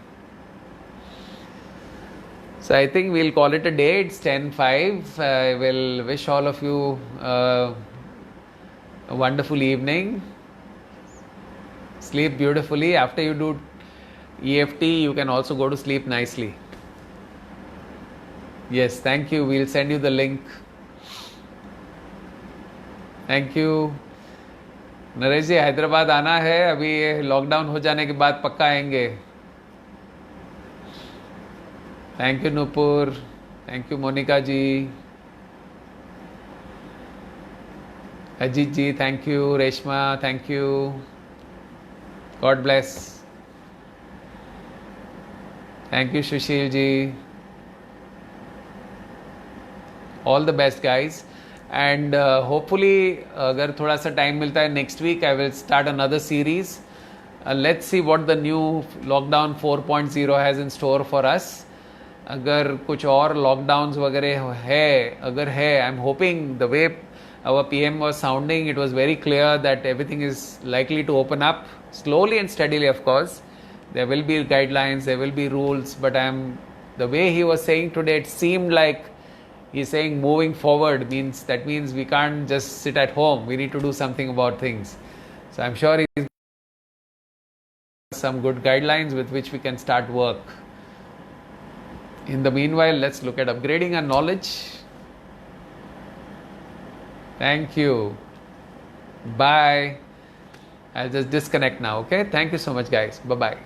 So I think we'll call it a day. It's 10:05. I will wish all of you a wonderful evening. Sleep beautifully. After you do EFT, you can also go to sleep nicely. Yes, thank you. We'll send you the link. Thank you. Naresh जी, हैदराबाद आना है. अभी lockdown हो जाने के बाद पक्का आएंगे. Thank you, Nupur. Thank you, Monica ji. Ajit ji, thank you. Reshma, thank you. God bless. Thank you, Sushil ji. All the best, guys. And hopefully, अगर थोड़ा सा टाइम मिलता है next week, I will start another series. Let's see what the new lockdown 4.0 has in store for us. अगर कुछ और lockdowns वगैरह है, अगर है, I am hoping the way our PM was sounding, it was very clear that everything is likely to open up slowly and steadily. Of course, there will be guidelines, there will be rules, but the way he was saying today, it seemed like he's saying moving forward that means we can't just sit at home. We need to do something about things. So I'm sure he's some good guidelines with which we can start work. In the meanwhile, let's look at upgrading our knowledge Thank you. Bye. I'll just disconnect now. Okay. Thank you so much, guys. Bye bye.